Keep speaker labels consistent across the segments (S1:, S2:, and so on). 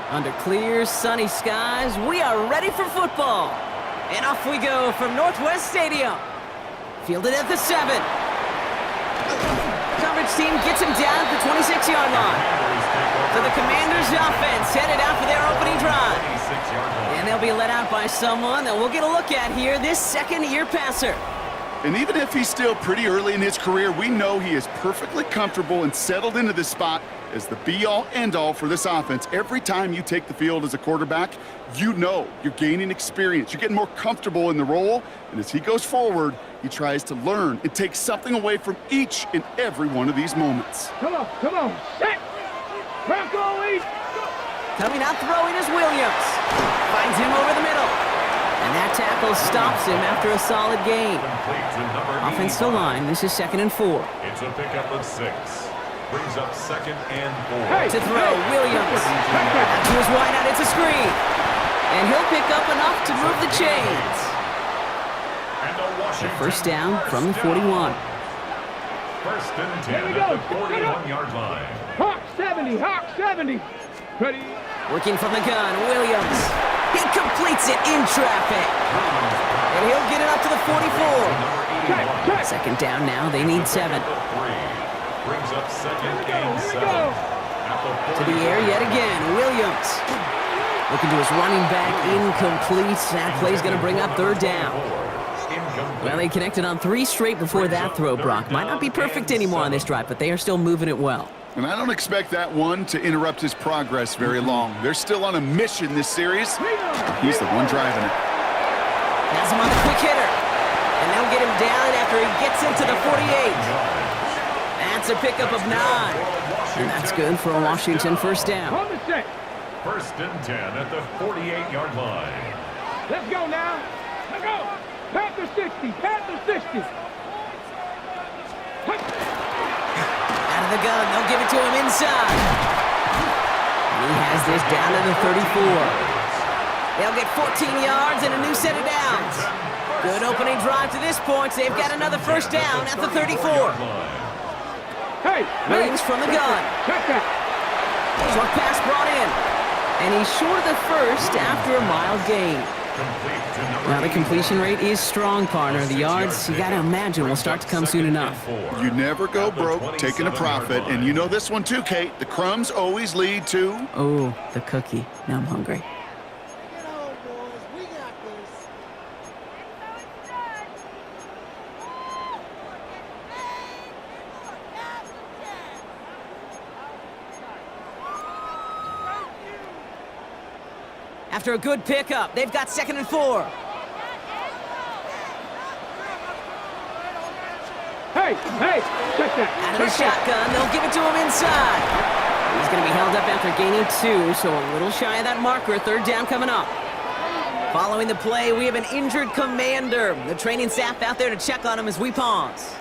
S1: Under clear, sunny skies, we are ready for football. And off we go from Northwest Stadium. Fielded at the 7. Coverage team gets him down at the 26-yard line. So the Commanders' offense headed out for their opening drive. And they'll be let out by someone that we'll get a look at here, this second-year passer.
S2: And even if he's still pretty early in his career, we know he is perfectly comfortable and settled into this spot as the be-all, end-all for this offense. Every time you take the field as a quarterback, you know you're gaining experience. You're getting more comfortable in the role, and as he goes forward, he tries to learn and take something away from each and every one of these moments.
S3: Come on, set! Bronco East!
S1: Coming out throwing is Williams. Finds him over the middle. And that tackle stops him after a solid gain. Offensive line, this is 2nd and 4.
S4: It's a pickup of 6. Brings up 2nd and 4.
S3: Hey,
S1: To throw, Williams. To his wide out, it's a screen. And he'll pick up enough to move the chains.
S4: And a Washington
S1: First down from the 41.
S4: First and 10
S3: Here we
S4: at
S3: go.
S4: the 41-yard line.
S3: Hawk 70, Hawk 70. Ready?
S1: Working from the gun, Williams. He completes it in traffic. And he'll get it up to the 44.
S3: Check.
S1: Second down now, they need 7.
S4: Brings up 2nd and 7.
S1: To the air yet again, Williams. Looking to his running back, incomplete. That play's going to bring up 3rd down. Well, they connected on 3 straight before that throw, Brock. Might not be perfect anymore on this drive, but they are still moving it well.
S2: And I don't expect that one to interrupt his progress very long. They're still on a mission this series. He's the one driving it.
S1: Has him on the quick hitter. And they'll get him down after he gets into the 48. That's a pickup of 9. And that's good for a Washington first down.
S3: Hold the set.
S4: First and 10 at the 48-yard line.
S3: Let's go now. Let's go. Panther 60, Panther 60.
S1: Out of the gun, they'll give it to him inside. And he has this down to the 34. They'll get 14 yards and a new set of downs. Good opening drive to this point. So they've got another first down at the 34.
S3: Hey,
S1: Williams from the gun.
S3: check that.
S1: Short pass brought in. And he's short of the first after a mild gain. Now the completion rate is strong, partner. The yards, you got to imagine, will start to come soon enough.
S2: You never go broke taking a profit, and you know this one too, Kate. The crumbs always lead to...
S1: Oh, the cookie. Now I'm hungry.
S5: Get on, boys. We got this.
S1: After a good pickup, they've got 2nd and 4.
S3: Hey, check that.
S1: Out of the shotgun, they'll give it to him inside. He's going to be held up after gaining 2, so a little shy of that marker. 3rd down coming up. Following the play, we have an injured commander. The training staff out there to check on him as we pause.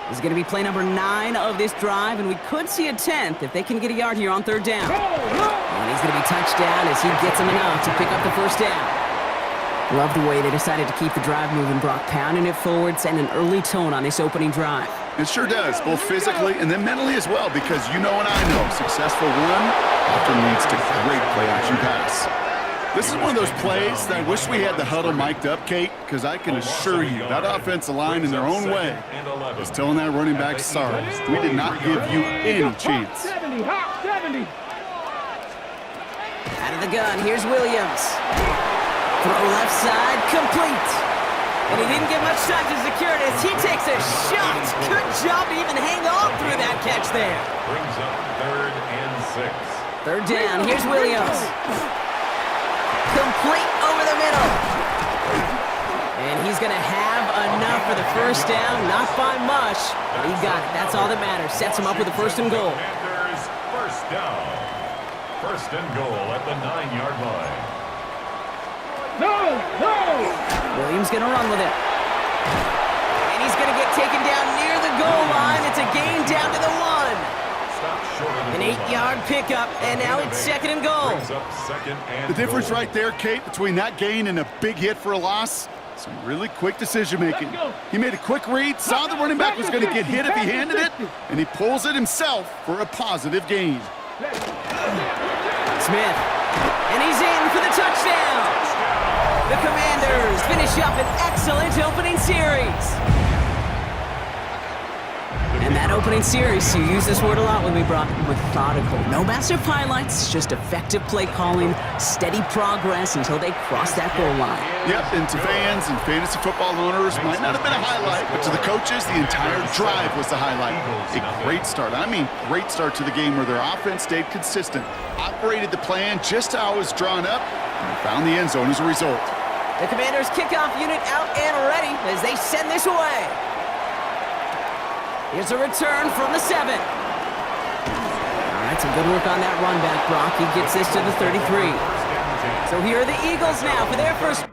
S1: This is going to be play number 9 of this drive, and we could see a 10th if they can get a yard here on 3rd down. And he's going to be touched down as he gets him enough to pick up the first down. Love the way they decided to keep the drive moving, Brock, pounding it forward, sending an early tone on this opening drive.
S2: It sure does, both physically and then mentally as well, because you know and I know successful run often leads to great play-action pass. This is one of those plays that I wish we had the huddle mic'd up, Kate, because I can assure you that offensive line in their own way is telling that running back, sorry, we did not give you any chance.
S3: 70, Hawk 70.
S1: Out of the gun, here's Williams. Throw left side, complete. And he didn't get much time to secure it as he takes a shot. Good job to even hang on through that catch there.
S4: Brings up 3rd and 6.
S1: 3rd down, here's Williams. Complete over the middle. And he's going to have enough for the first down. Not by much, but he got it. That's all that matters. Sets him up with a 1st and goal.
S4: Commanders first down. 1st and goal at the 9-yard line.
S3: No.
S1: Williams going to run with it. And he's going to get taken down near the goal line. It's a gain down to the 1. An 8-yard pickup, and now it's 2nd and goal.
S4: Brings up 2nd and
S2: The difference
S4: goal.
S2: right there, Kate, between that gain and a big hit for a loss, some really quick decision-making. He made a quick read, saw the running back was going to get hit if he handed it, and he pulls it himself for a positive gain.
S1: Smith And he's in for the touchdown. The Commanders finish up an excellent opening series. And that opening series, you use this word a lot with me, Brock, methodical. No massive highlights, just effective play calling, steady progress until they cross that goal line.
S2: Yep, and to fans and fantasy football owners, might not have been a highlight, but to the coaches, the entire drive was the highlight. A great start. I mean, great start to the game where their offense stayed consistent, operated the plan just how it was drawn up, and found the end zone as a result.
S1: The Commanders' kickoff unit out and ready as they send this away. Here's a return from the 7. All right, some good work on that run back, Brock. He gets this to the 33. So here are the Eagles now for their first.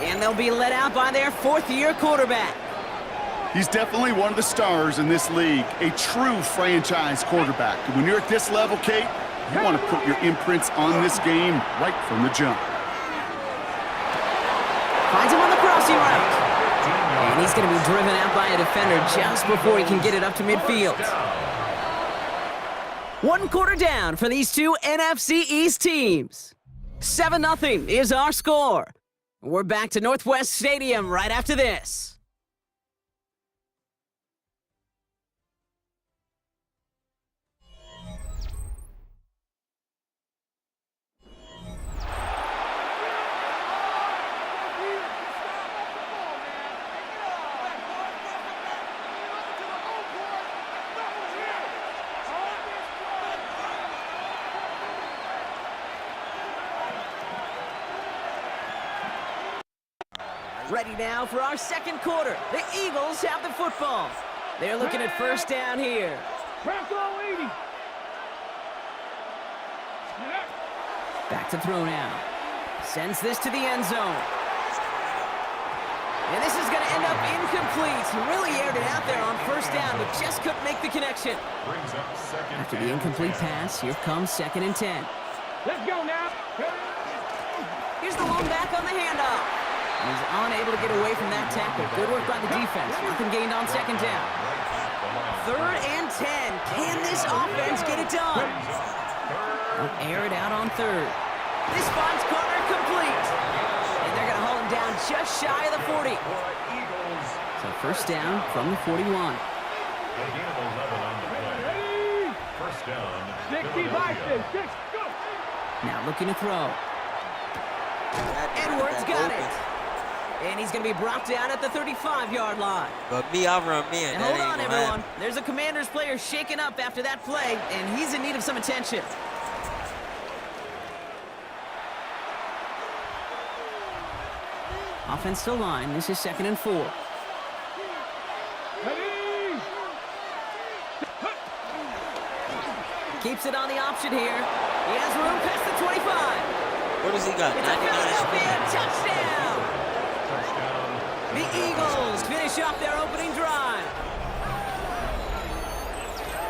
S1: And they'll be let out by their fourth-year quarterback.
S2: He's definitely one of the stars in this league, a true franchise quarterback. When you're at this level, Kate, you want to put your imprints on this game right from the jump.
S1: Finds him on the crossing route. And he's going to be driven out by a defender just before he can get it up to midfield. 1 quarter down for these two NFC East teams. 7-0 is our score. We're back to Northwest Stadium right after this. Ready now for our second quarter. The Eagles have the football. They're looking at first down here. Back to throw now. Sends this to the end zone. And this is going to end up incomplete. He really aired it out there on first down, but just couldn't make the connection. After the incomplete pass, here comes 2nd and 10.
S3: Let's go now.
S1: Here's the lone back on the handoff. He's unable to get away from that tackle. Good work by the defense. Nothing gained on 2nd down. 3rd and 10. Can this offense get it done? They'll air it out on third. This finds Carter complete. And they're going to hold him down just shy of the 40. So first down from the 41.
S4: A gain of 11 on the play. First down.
S3: 65, 6, go.
S1: Now looking to throw. Edwards got it. And he's going to be brought down at the 35-yard line.
S6: But me, I'll run man.
S1: And hold on, everyone. There's a Commanders player shaken up after that play, and he's in need of some attention. Offensive line. This is 2nd and 4.
S3: Ready.
S1: Keeps it on the option here. He has room past the 25.
S6: What does he got?
S1: It's a
S6: 99
S1: Philadelphia touchdown.
S4: Touchdown.
S1: The Eagles finish off their opening drive.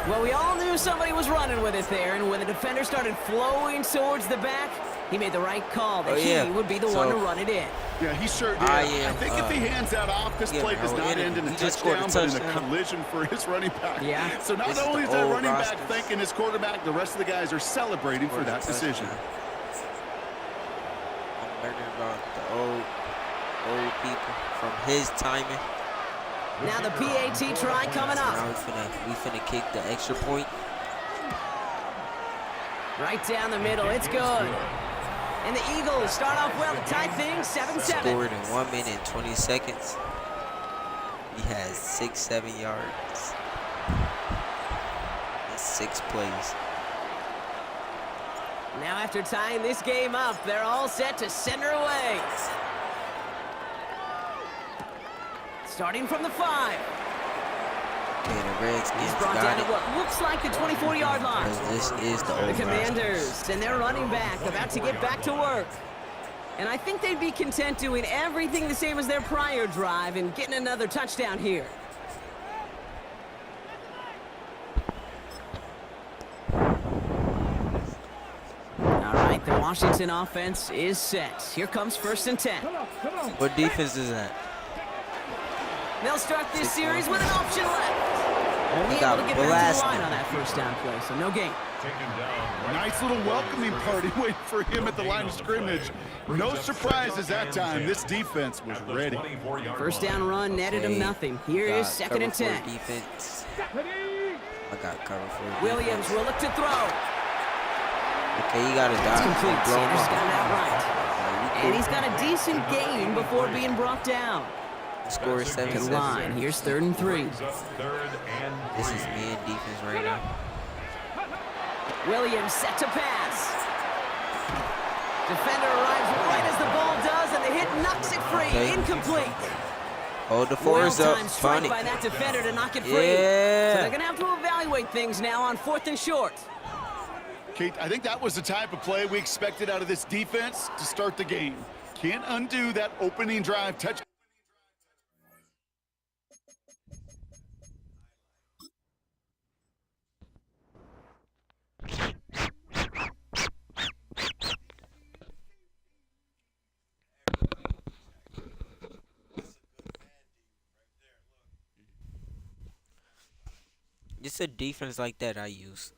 S1: Well, we all knew somebody was running with it there, and when the defender started flowing towards the back, he made the right call that he would be the one to run it in.
S2: Yeah, he sure did.
S6: I
S2: think if he hands that off, this play does not end in a touchdown, but in a collision for his running back.
S1: Yeah.
S2: So not only is that running back thanking his quarterback, the rest of the guys are celebrating for that decision.
S6: I'm learning about the old people from his timing.
S1: Now the PAT try coming up.
S6: Now we finna kick the extra point.
S1: Right down the middle, it's good. And the Eagles start off well to tie things 7-7.
S6: Scored in 1 minute and 20 seconds. He has 6-7 yards. That's 6 plays.
S1: Now after tying this game up, they're all set to center away. Starting from the 5.
S6: Okay, the Redskins
S1: He's brought down
S6: got
S1: to
S6: it.
S1: what looks like the 24-yard line.
S6: Because this is the
S1: The
S6: old
S1: Commanders and their running back about to get back to work. And I think they'd be content doing everything the same as their prior drive and getting another touchdown here. All right, the Washington offense is set. Here comes 1st and 10.
S3: Come on.
S6: What defense is that?
S1: They'll start this series with an option left. Only able to get back to the line on that first down play, so no gain.
S4: Taken down.
S2: Nice little welcoming party waiting for him at the line of scrimmage. No surprises that time. This defense was ready.
S1: First down run netted him nothing. Here is 2nd and 10.
S6: Defense.
S3: Ready.
S6: I got cover for
S1: Williams will look to throw.
S6: Okay, you got to
S1: It's
S6: die.
S1: complete.
S6: Blow him
S1: Sanders
S6: up.
S1: got it out right. And he's got a decent gain before being brought down.
S6: Score is
S1: To the
S6: 7-7.
S1: line. Here's 3rd and 3.
S6: This is man defense right now.
S1: Williams set to pass. Defender arrives right as the ball does, and the hit knocks it free.
S6: Okay.
S1: Incomplete.
S6: Hold the force up.
S1: Well-timed strike
S6: Funny.
S1: by that defender to knock it free.
S6: Yeah.
S1: So they're going to have to evaluate things now on 4th and short.
S2: Kate, I think that was the type of play we expected out of this defense to start the game. Can't undo that opening drive touch.
S6: It's a defense like that I use.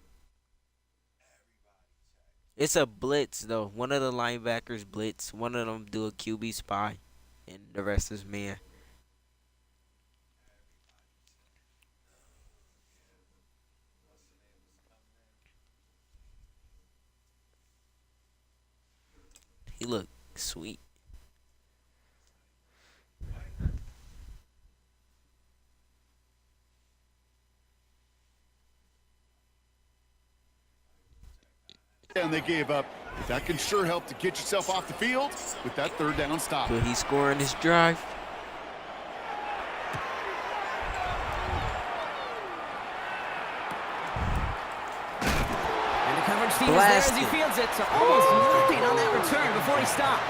S6: It's a blitz though. One of the linebackers blitz. One of them do a QB spy, and the rest is man. He look sweet.
S2: And they gave up. That can sure help to get yourself off the field with that 3rd down stop.
S6: Will he score in this drive?
S1: And the coverage team is there as he fields it. So almost nothing on that return before he stopped.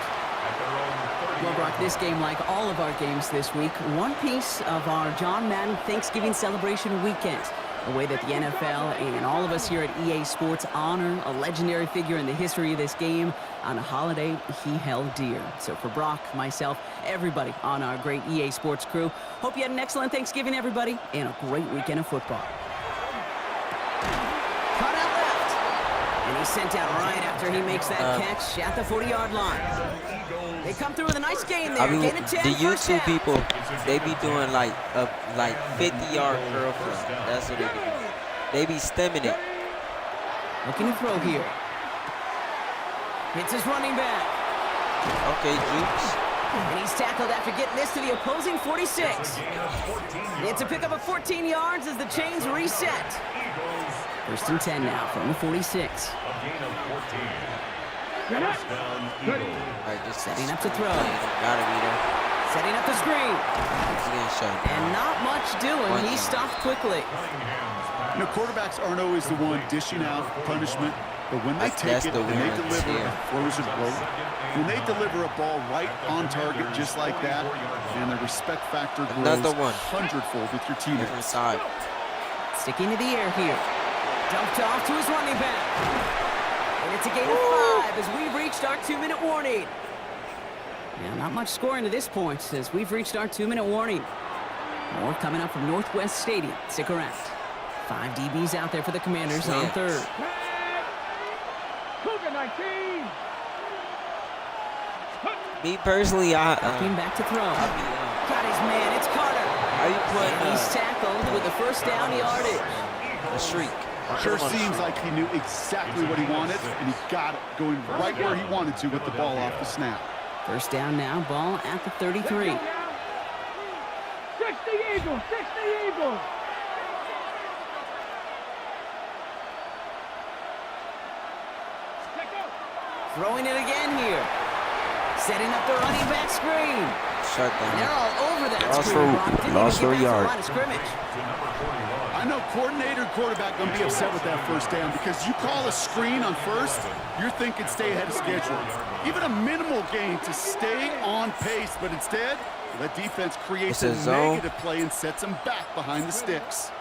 S1: Well, Brock, this game, like all of our games this week, one piece of our John Madden Thanksgiving celebration weekend. A way that the NFL and all of us here at EA Sports honor a legendary figure in the history of this game on a holiday he held dear. So for Brock, myself, everybody on our great EA Sports crew, hope you had an excellent Thanksgiving, everybody, and a great weekend of football. Cut out left. And He's sent out right after he makes that catch at the 40-yard line. They come through with a nice gain there.
S6: I mean,
S1: Gain of 10,
S6: the
S1: first
S6: YouTube
S1: down.
S6: people, they be doing like 50-yard curl flip. That's what they do. They be stemming it.
S1: Looking to throw here. Hits his running back.
S6: Okay, Jukes.
S1: And he's tackled after getting this to the opposing 46. It's a pickup of 14 yards as the chains reset. First and 10 now from the 46.
S6: All right, just
S1: Setting up to throw.
S6: Gotta be there.
S1: Setting up the screen.
S6: He's getting shut down.
S1: And not much doing. He stopped quickly.
S2: You know, quarterbacks aren't always the one dishing out punishment, but when they take it and they deliver a frozen rope, when they deliver a ball right on target just like that, and the respect factor grows hundredfold with your teammates.
S6: Different side.
S1: Sticking to the air here. Dumped off to his running back. And it's a gain of 5 as we've reached our 2-minute warning. Yeah, not much scoring to this point as we've reached our 2-minute warning. More coming up from Northwest Stadium. Stick around. 5 DBs out there for the Commanders on third.
S3: Cougar 19.
S6: Me personally,
S1: Looking back to throw. Got his man. It's Carter.
S6: How you put?
S1: And he's tackled with the first down yardage.
S6: A streak.
S2: Sure seems like he knew exactly what he wanted, and he got it, going right where he wanted to with the ball off the snap.
S1: First down now, ball at the 33.
S3: 60 Eagles, 60 Eagles.
S1: Throwing it again here. Setting up the running back screen.
S6: Shut
S1: And they're
S6: down.
S1: all over that
S6: Lost
S1: screen.
S6: for-
S1: Brock. Didn't
S6: lost
S1: even
S6: for a
S1: get back to the
S6: yard.
S1: line of scrimmage.
S2: I know coordinator and quarterback going to be upset with that first down because you call a screen on first, you're thinking stay ahead of schedule. Even a minimal gain to stay on pace, but instead, the defense creates
S6: It's a zone.
S2: negative play and sets them back behind the sticks.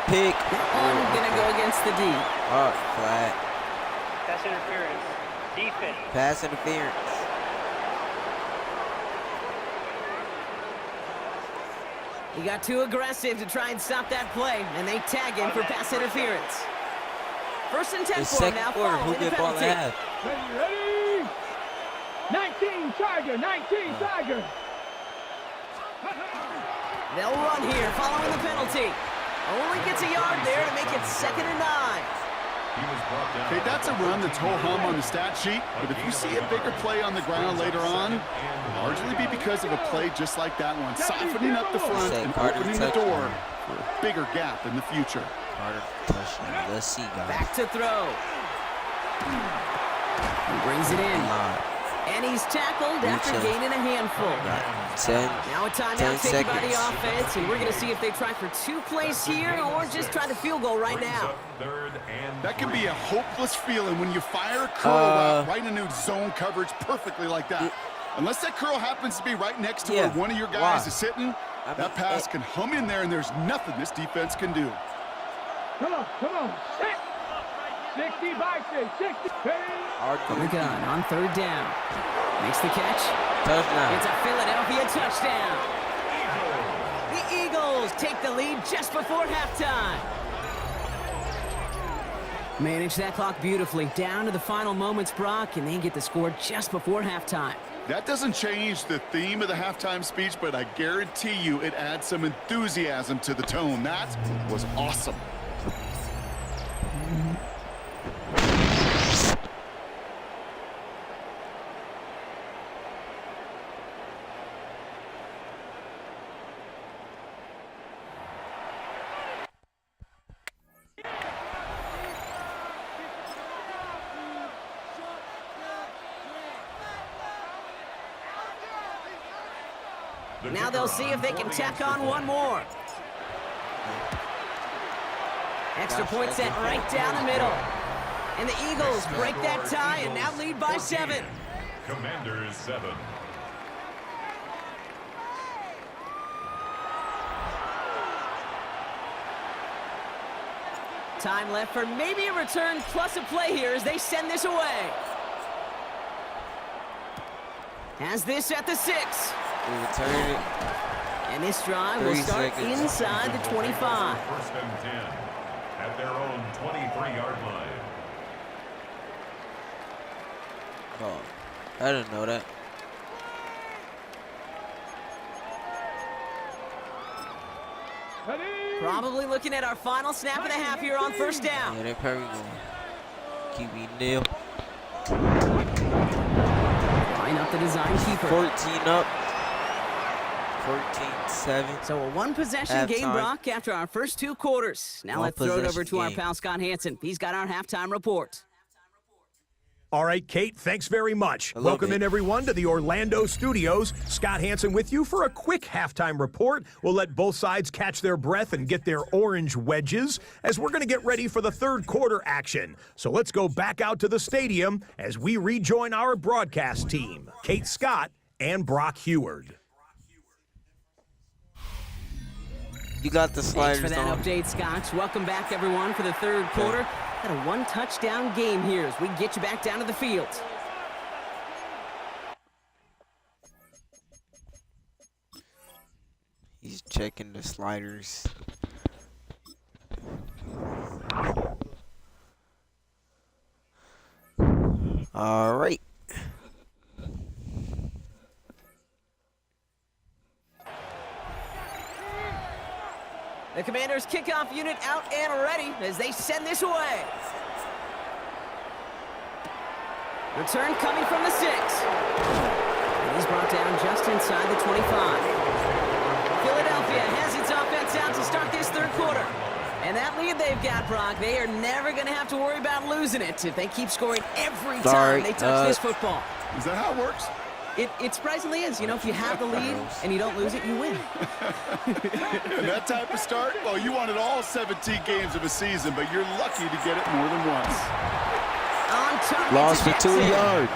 S6: Pick.
S1: One gonna go against the D.
S6: Oh, flat.
S7: Pass interference. Defense.
S6: Pass interference.
S1: He got too aggressive to try and stop that play, and they tag him for pass interference. First and 10
S6: The
S1: for him
S6: second
S1: now,
S6: quarter, who
S1: following the
S6: get ball at
S1: penalty.
S6: half?
S3: Ready? 19 Tiger, 19 Tiger.
S1: They'll run here following the penalty. Only gets a yard there to make it 2nd and 9.
S2: Okay, that's a run that's ho-hum on the stat sheet, but if you see a bigger play on the ground later on, it'll largely be because of a play just like that one, softening up the front and opening the door for a bigger gap in the future.
S6: Carter touchdown. Let's see, guys.
S1: Back to throw. He brings it in. And he's tackled after gaining a handful.
S6: 10.
S1: Now a
S6: 10
S1: timeout taken by the
S6: seconds.
S1: offense, and we're going to see if they try for 2 plays here or just try the field goal right now.
S2: That can be a hopeless feeling when you fire a curl route right into zone coverage perfectly like that. Unless that curl happens to be right next to where one of your guys is sitting, that pass can hum in there, and there's nothing this defense can do.
S3: Come on, come on. 60 by 60.
S1: From the gun on 3rd down. Makes the catch.
S6: Touchdown.
S1: It's a Philadelphia touchdown. The Eagles take the lead just before halftime. Manage that clock beautifully. Down to the final moments, Brock, and they get the score just before halftime.
S2: That doesn't change the theme of the halftime speech, but I guarantee you it adds some enthusiasm to the tone. That was awesome.
S1: Now they'll see if they can tack on one more. Extra point set right down the middle. And the Eagles break that tie and now lead by 7.
S4: Commanders 7.
S1: Time left for maybe a return plus a play here as they send this away. Has this at the 6.
S6: We return it.
S1: And this drive will
S6: 3
S1: start
S6: seconds.
S1: inside the 25.
S4: First and 10. at their own 23-yard line.
S6: Oh, I didn't know that.
S1: Probably looking at our final snap of the half here on first down.
S6: Yeah, they're probably going QB nil.
S1: Line up the design keeper.
S6: 14 up. 14-7.
S1: So a one-possession game,
S6: Halftime.
S1: Brock, after our first 2 quarters. Now let's throw it over to our
S6: One-possession
S1: pal Scott Hansen. He's got our halftime report.
S8: All right, Kate, thanks very much.
S6: love
S8: Welcome
S6: it.
S8: in, everyone, to the Orlando studios. Scott Hansen with you for a quick halftime report. We'll let both sides catch their breath and get their orange wedges as we're going to get ready for the third quarter action. So let's go back out to the stadium as we rejoin our broadcast team, Kate Scott and Brock Heward.
S6: You got the
S1: Thanks
S6: sliders
S1: for that
S6: on.
S1: update, Scott. Welcome back, everyone, for the third quarter. Got a one-touchdown game here as we get you back down to the field.
S6: He's checking the sliders. All right.
S1: The Commanders' kickoff unit out and ready as they send this away. Return coming from the 6. And he's brought down just inside the 25. Philadelphia has its offense out to start this third quarter. And that lead they've got, Brock, they are never going to have to worry about losing it if they keep scoring every time they touch this football.
S2: Is that how it works?
S1: It surprisingly is. You know, if you have the lead and you don't lose it, you win.
S2: And that type of start, well, you wanted all 17 games of a season, but you're lucky to get it more than once.
S1: On top,
S6: Lost for 2
S1: Jackson.
S6: yards.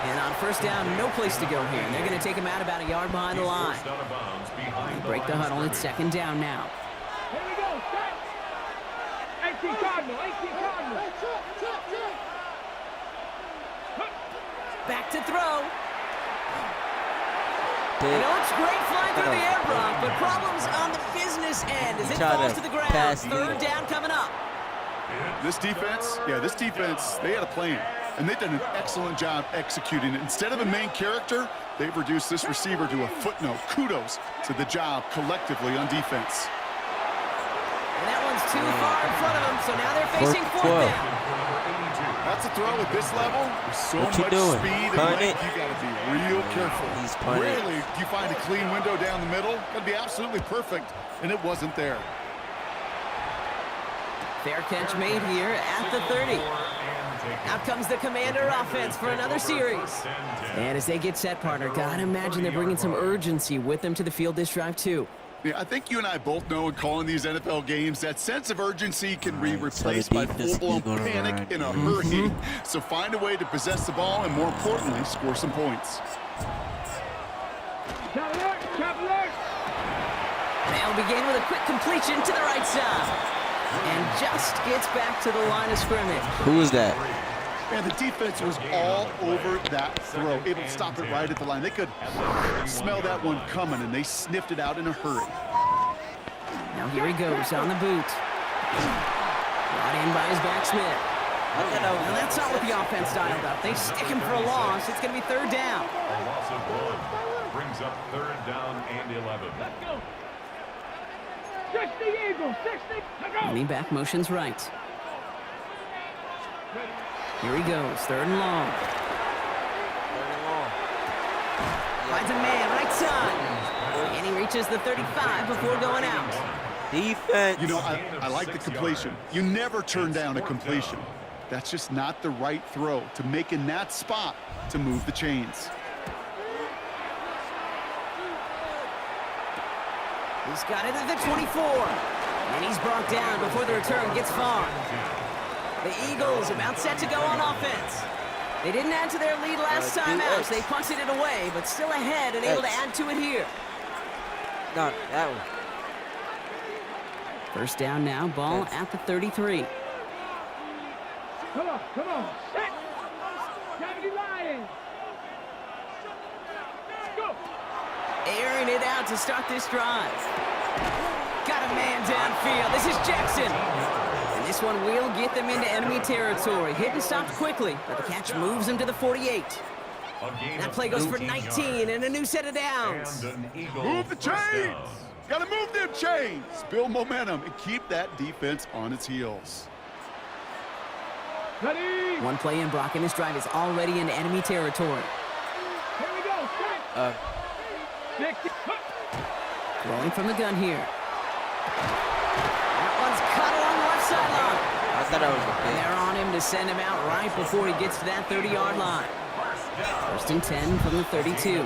S1: And on first down, no place to go here. And they're going to take him out about a yard behind the line.
S4: Forced out of bounds behind
S1: They break the huddle. It's second down now.
S3: Here we go, set. 18 Cardinal, 18 Cardinal.
S1: Back to throw.
S6: They-
S1: You know, it's great flying through the air, Brock, but problems on the business end as it
S6: Try
S1: falls
S6: to
S1: to the ground.
S6: pass
S1: Third
S6: lead.
S1: down coming up.
S2: This defense, they had a plan, and they've done an excellent job executing it. Instead of a main character, they've reduced this receiver to a footnote. Kudos to the job collectively on defense.
S1: And that one's too far in front of them, so now they're facing
S6: Fourth
S1: fourth
S6: and 12.
S1: down.
S2: That's a throw at this level. With so
S6: What you
S2: much
S6: doing?
S2: speed and
S6: Punt
S2: length,
S6: it?
S2: you got to be real careful.
S6: He's punting.
S2: Rarely do you find a clean window down the middle. Got to be absolutely perfect, and it wasn't there.
S1: Fair catch made here at the 30. Out comes the Commander offense for another series. And as they get set, partner, gotta imagine they're bringing some urgency with them to the field this drive, too.
S2: Yeah, I think you and I both know in calling these NFL games that sense of urgency can be
S6: Alright, so the
S2: replaced by
S6: defense is
S2: full-blown
S6: gonna
S2: panic
S6: run.
S2: in a hurry. So find a way to possess the ball and, more importantly, score some points.
S3: Chop alert, chop alert.
S1: They'll begin with a quick completion to the right side. And just gets back to the line of scrimmage.
S6: Who is that?
S2: And the defense was all over that throw, able to stop it right at the line. They could smell that one coming, and they sniffed it out in a hurry.
S1: Now here he goes on the boot. Brought in by his back Smith. Now that's not what the offense dialed up. They stick him for a loss. It's going to be third down.
S4: A loss of 1 brings up third down and 11.
S3: Let's go. 60 Eagles, 60. Let's go.
S1: Lean back motions right. Here he goes, third and long. Finds a man right side. And he reaches the 35 before going out.
S6: Defense.
S2: You know, I like the completion. You never turn down a completion. That's just not the right throw to make in that spot to move the chains.
S1: He's got it at the 24. And he's brought down before the return gets far. The Eagles about set to go on offense. They didn't add to their lead last time out, so they punted it away, but still ahead and able to add to it here.
S6: No, that one.
S1: First down now, ball at the 33.
S3: Come on, come on. Set. Gravity Lions. Go.
S1: Airing it out to start this drive. Got a man downfield. This is Jackson. And This one will get them into enemy territory. Hit and stopped quickly, but the catch moves them to the 48. That play goes for 19 and a new set of downs.
S2: Move the chains! Gotta move them chains! Build momentum and keep that defense on its heels.
S3: Ready?
S1: One play in, Brock, and this drive is already into enemy territory.
S3: Here we go. Strike. 60.
S1: Rolling from the gun here. That one's cut along the left sideline.
S6: I thought that was
S1: And
S6: okay.
S1: they're on him to send him out right before he gets to that 30-yard line. First and 10 from the 32.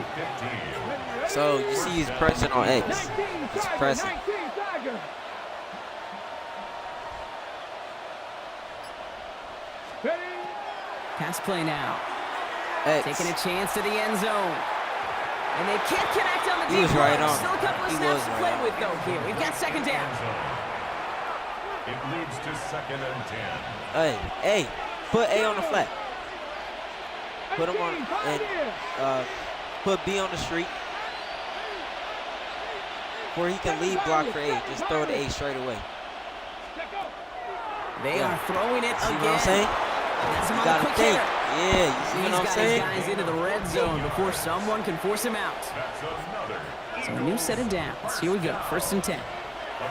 S6: So you see he's pressing on X.
S3: 19
S6: He's
S3: Tiger,
S6: pressing.
S3: 19 Tiger. Ready?
S1: Pass play now.
S6: X.
S1: Taking a chance to the end zone. And they can't connect on the
S6: He
S1: deep
S6: was right
S1: ball.
S6: on.
S1: Still a couple of
S6: He
S1: snaps
S6: was
S1: to
S6: right
S1: play
S6: on.
S1: with, though, here. We've got second down.
S4: It leads to 2nd and 10.
S6: Hey, put A on the flat. Put him on
S3: 18,
S6: and put B on the street. Where he can lead block for A. Just throw the A straight away.
S1: They are throwing it
S6: See
S1: again.
S6: what I'm saying?
S1: That's him
S6: You
S1: on the
S6: gotta
S1: quick
S6: think.
S1: hitter.
S6: Yeah, you see
S1: He's
S6: what I'm
S1: got his
S6: saying?
S1: guys into the red zone before someone can force him out.
S4: That's another.
S1: So a new set of downs. Here we go. First and 10.
S4: A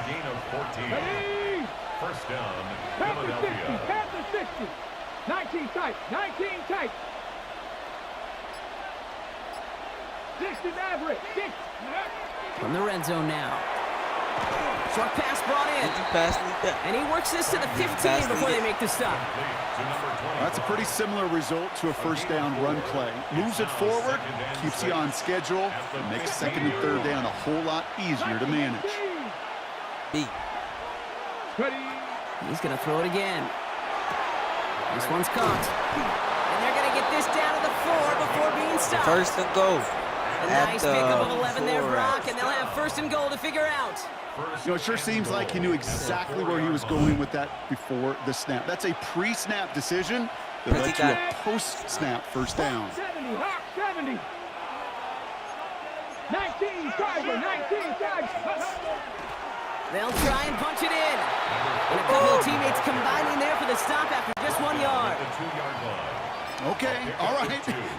S4: gain of 14.
S3: Ready?
S4: First down,
S3: Panther 60,
S4: Philadelphia.
S3: Panther 60. 19 tight, 19 tight. 60 average, 6.
S1: From the red zone now. Short pass brought
S6: Did
S1: in.
S6: you pass me that?
S1: And he works this to the 15
S6: pass
S1: before
S6: lead
S1: they
S6: it.
S1: make the stop.
S4: To number 20.
S2: That's a pretty similar result to a first down run play. Moves it forward, keeps you on schedule, and makes second and third down a whole lot easier to manage.
S6: B.
S3: Ready?
S1: He's going to throw it again. This one's caught. And they're going to get this down to the 4 before being stopped.
S6: First and goal.
S1: A nice pickup of 11 there, Brock, and they'll have first and goal to figure out.
S2: You know, it sure seems like he knew exactly where he was going with that before the snap. That's a pre-snap decision that led to a post-snap first down.
S3: 70, Hawk 70. 19 Tiger, 19 Tiger.
S1: They'll try and punch it in. And a couple of teammates combining there for the stop after just 1 yard.
S4: The 2-yard line.
S2: Okay, all right.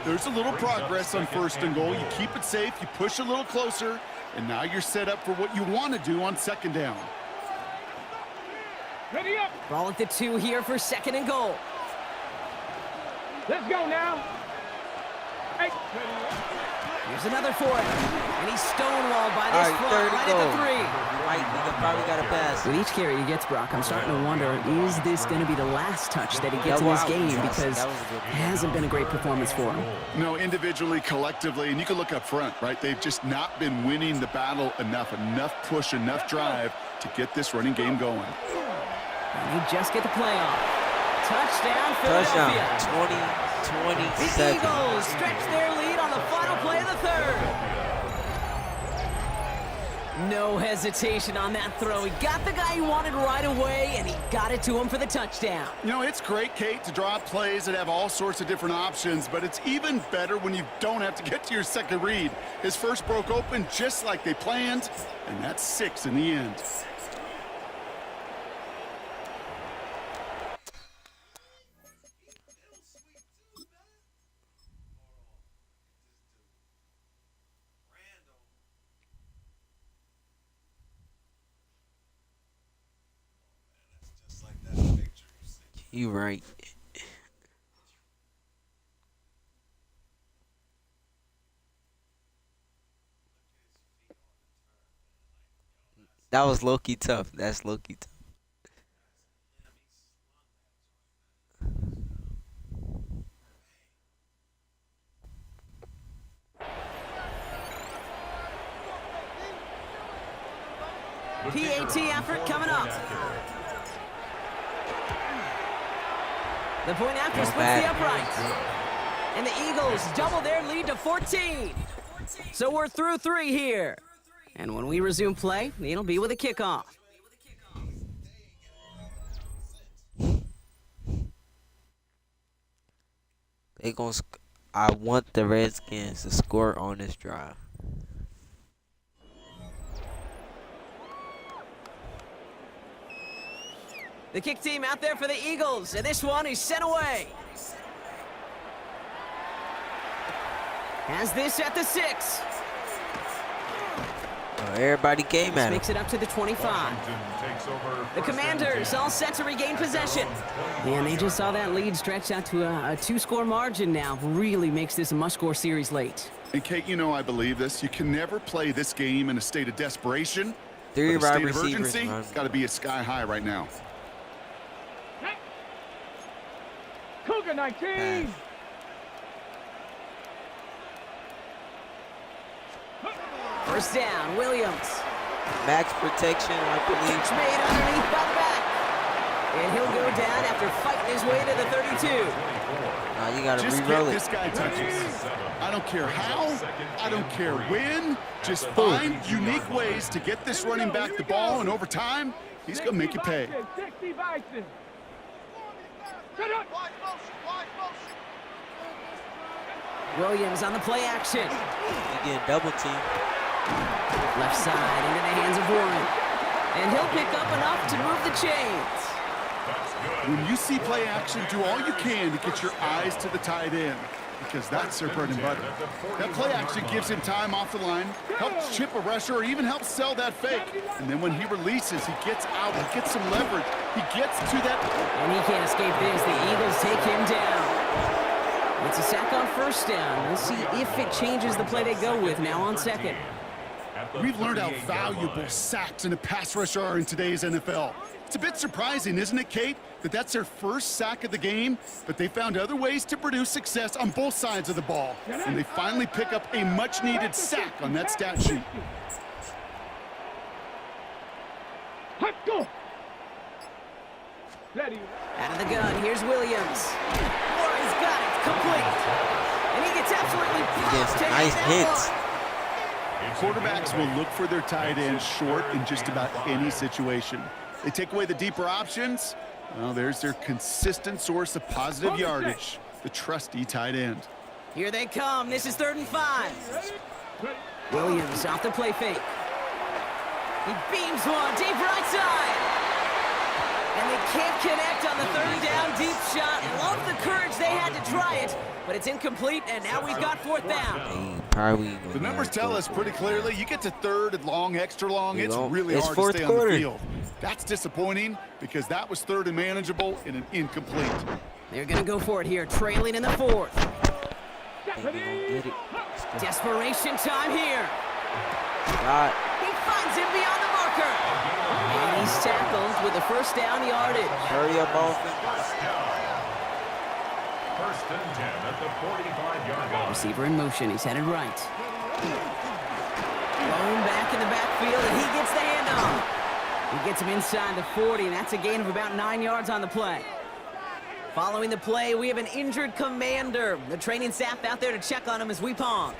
S2: There's a little progress on first and goal. You keep it safe, you push a little closer, and now you're set up for what you want to do on second down.
S3: Ready up.
S1: Ball at the 2 here for second and goal.
S3: Let's go now. Hey.
S1: Here's another for it. And he's stonewalled by
S6: All
S1: this
S6: right,
S1: front
S6: third
S1: right
S6: and goal.
S1: at the 3.
S6: He probably got a pass.
S1: With each carry he gets, Brock, I'm starting to wonder, is this going to be the last touch that he gets in this game? Because it hasn't been a great performance for him.
S2: No, individually, collectively, and you can look up front, right? They've just not been winning the battle enough push, enough drive to get this running game going.
S1: And he just get the play off. Touchdown, Philadelphia.
S6: Touchdown. 20,
S1: The
S6: 27.
S1: Eagles stretch their lead on the final play of the third. No hesitation on that throw. He got the guy he wanted right away, and he got it to him for the touchdown.
S2: You know, it's great, Kate, to draw up plays that have all sorts of different options, but it's even better when you don't have to get to your second read. His first broke open just like they planned, and that's 6 in the end.
S6: You right. That was low-key tough. That's low-key tough.
S1: PAT effort coming up. The point after splits the uprights. And the Eagles double their lead to 14. So we're through 3 here. And when we resume play, it'll be with a kickoff.
S6: I want the Redskins to score on this drive.
S1: The kick team out there for the Eagles, and this one is sent away. Has this at the 6.
S6: Oh, everybody came
S1: This
S6: at him.
S1: makes it up to the 25.
S4: Washington takes over
S1: The
S4: first and
S1: Commanders
S4: 10.
S1: all set to regain possession. And they just saw that lead stretch out to a 2-score margin now. Really makes this a must-score series late.
S2: And Kate, you know I believe this. You can never play this game in a state of desperation.
S6: Three
S2: But a
S6: wide
S2: state of
S6: receivers,
S2: urgency
S6: man.
S2: got to be at sky high right now.
S3: Cougar 19.
S6: Pass.
S1: First down, Williams.
S6: Max protection, I believe.
S1: Catch made underneath by the back. And he'll go down after fighting his way to the 32.
S6: Nah, you gotta
S2: Just
S6: re-roll
S2: get
S6: it.
S2: this guy touches. I don't care how, I don't care when. Just find unique ways to get this running back the ball, and over time, he's going to make you pay.
S3: 60 Bison. Set up.
S1: Williams on the play action.
S6: You getting double team.
S1: Left side into the hands of Warren. And he'll pick up enough to move the chains.
S2: When you see play action, do all you can to get your eyes to the tight end, because that's their bread and butter. That play action gives him time off the line, helps chip a rusher, or even helps sell that fake. And then when he releases, he gets out, he gets some leverage, he gets to that.
S1: And he can't escape this. The Eagles take him down. It's a sack on first down. We'll see if it changes the play they go with now on second.
S2: We've learned how valuable sacks and a pass rush are in today's NFL. It's a bit surprising, isn't it, Kate, that that's their first sack of the game, but they found other ways to produce success on both sides of the ball, and they finally pick up a much-needed sack on that stat sheet.
S3: Hot go. Ready.
S1: Out of the gun, here's Williams. Warren's got it, complete. And he gets absolutely
S6: Yes,
S1: popped.
S6: nice hits.
S2: Quarterbacks will look for their tight end short in just about any situation. They take away the deeper options. Well, there's their consistent source of positive yardage, the trusty tight end.
S1: Here they come. This is 3rd and 5. Williams off the play fake. He beams one deep right side. And they can't connect on the 3rd down deep shot. Love the courage they had to try it, but it's incomplete, and now we've got 4th down.
S6: Hey, probably gonna
S2: The numbers
S6: be
S2: tell
S6: able
S2: us
S6: to
S2: pretty clearly, you get to 3rd and long, extra long,
S6: You
S2: it's
S6: know,
S2: really
S6: it's
S2: hard to
S6: fourth
S2: stay on
S6: quarter.
S2: the field. That's disappointing because that was 3rd and manageable and an incomplete.
S1: They're going to go for it here, trailing in the 4th.
S6: Think they gonna get it.
S1: Desperation time here.
S6: God,
S1: He finds him beyond the marker. And he's tackled with a 1st down yardage.
S6: hurry up, offense.
S4: First and 10 at the 45-yard line.
S1: Receiver in motion. He's headed right. Thrown back in the backfield, and he gets the handoff. He gets him inside the 40, and that's a gain of about 9 yards on the play. Following the play, we have an injured commander. The training staff out there to check on him as we pause.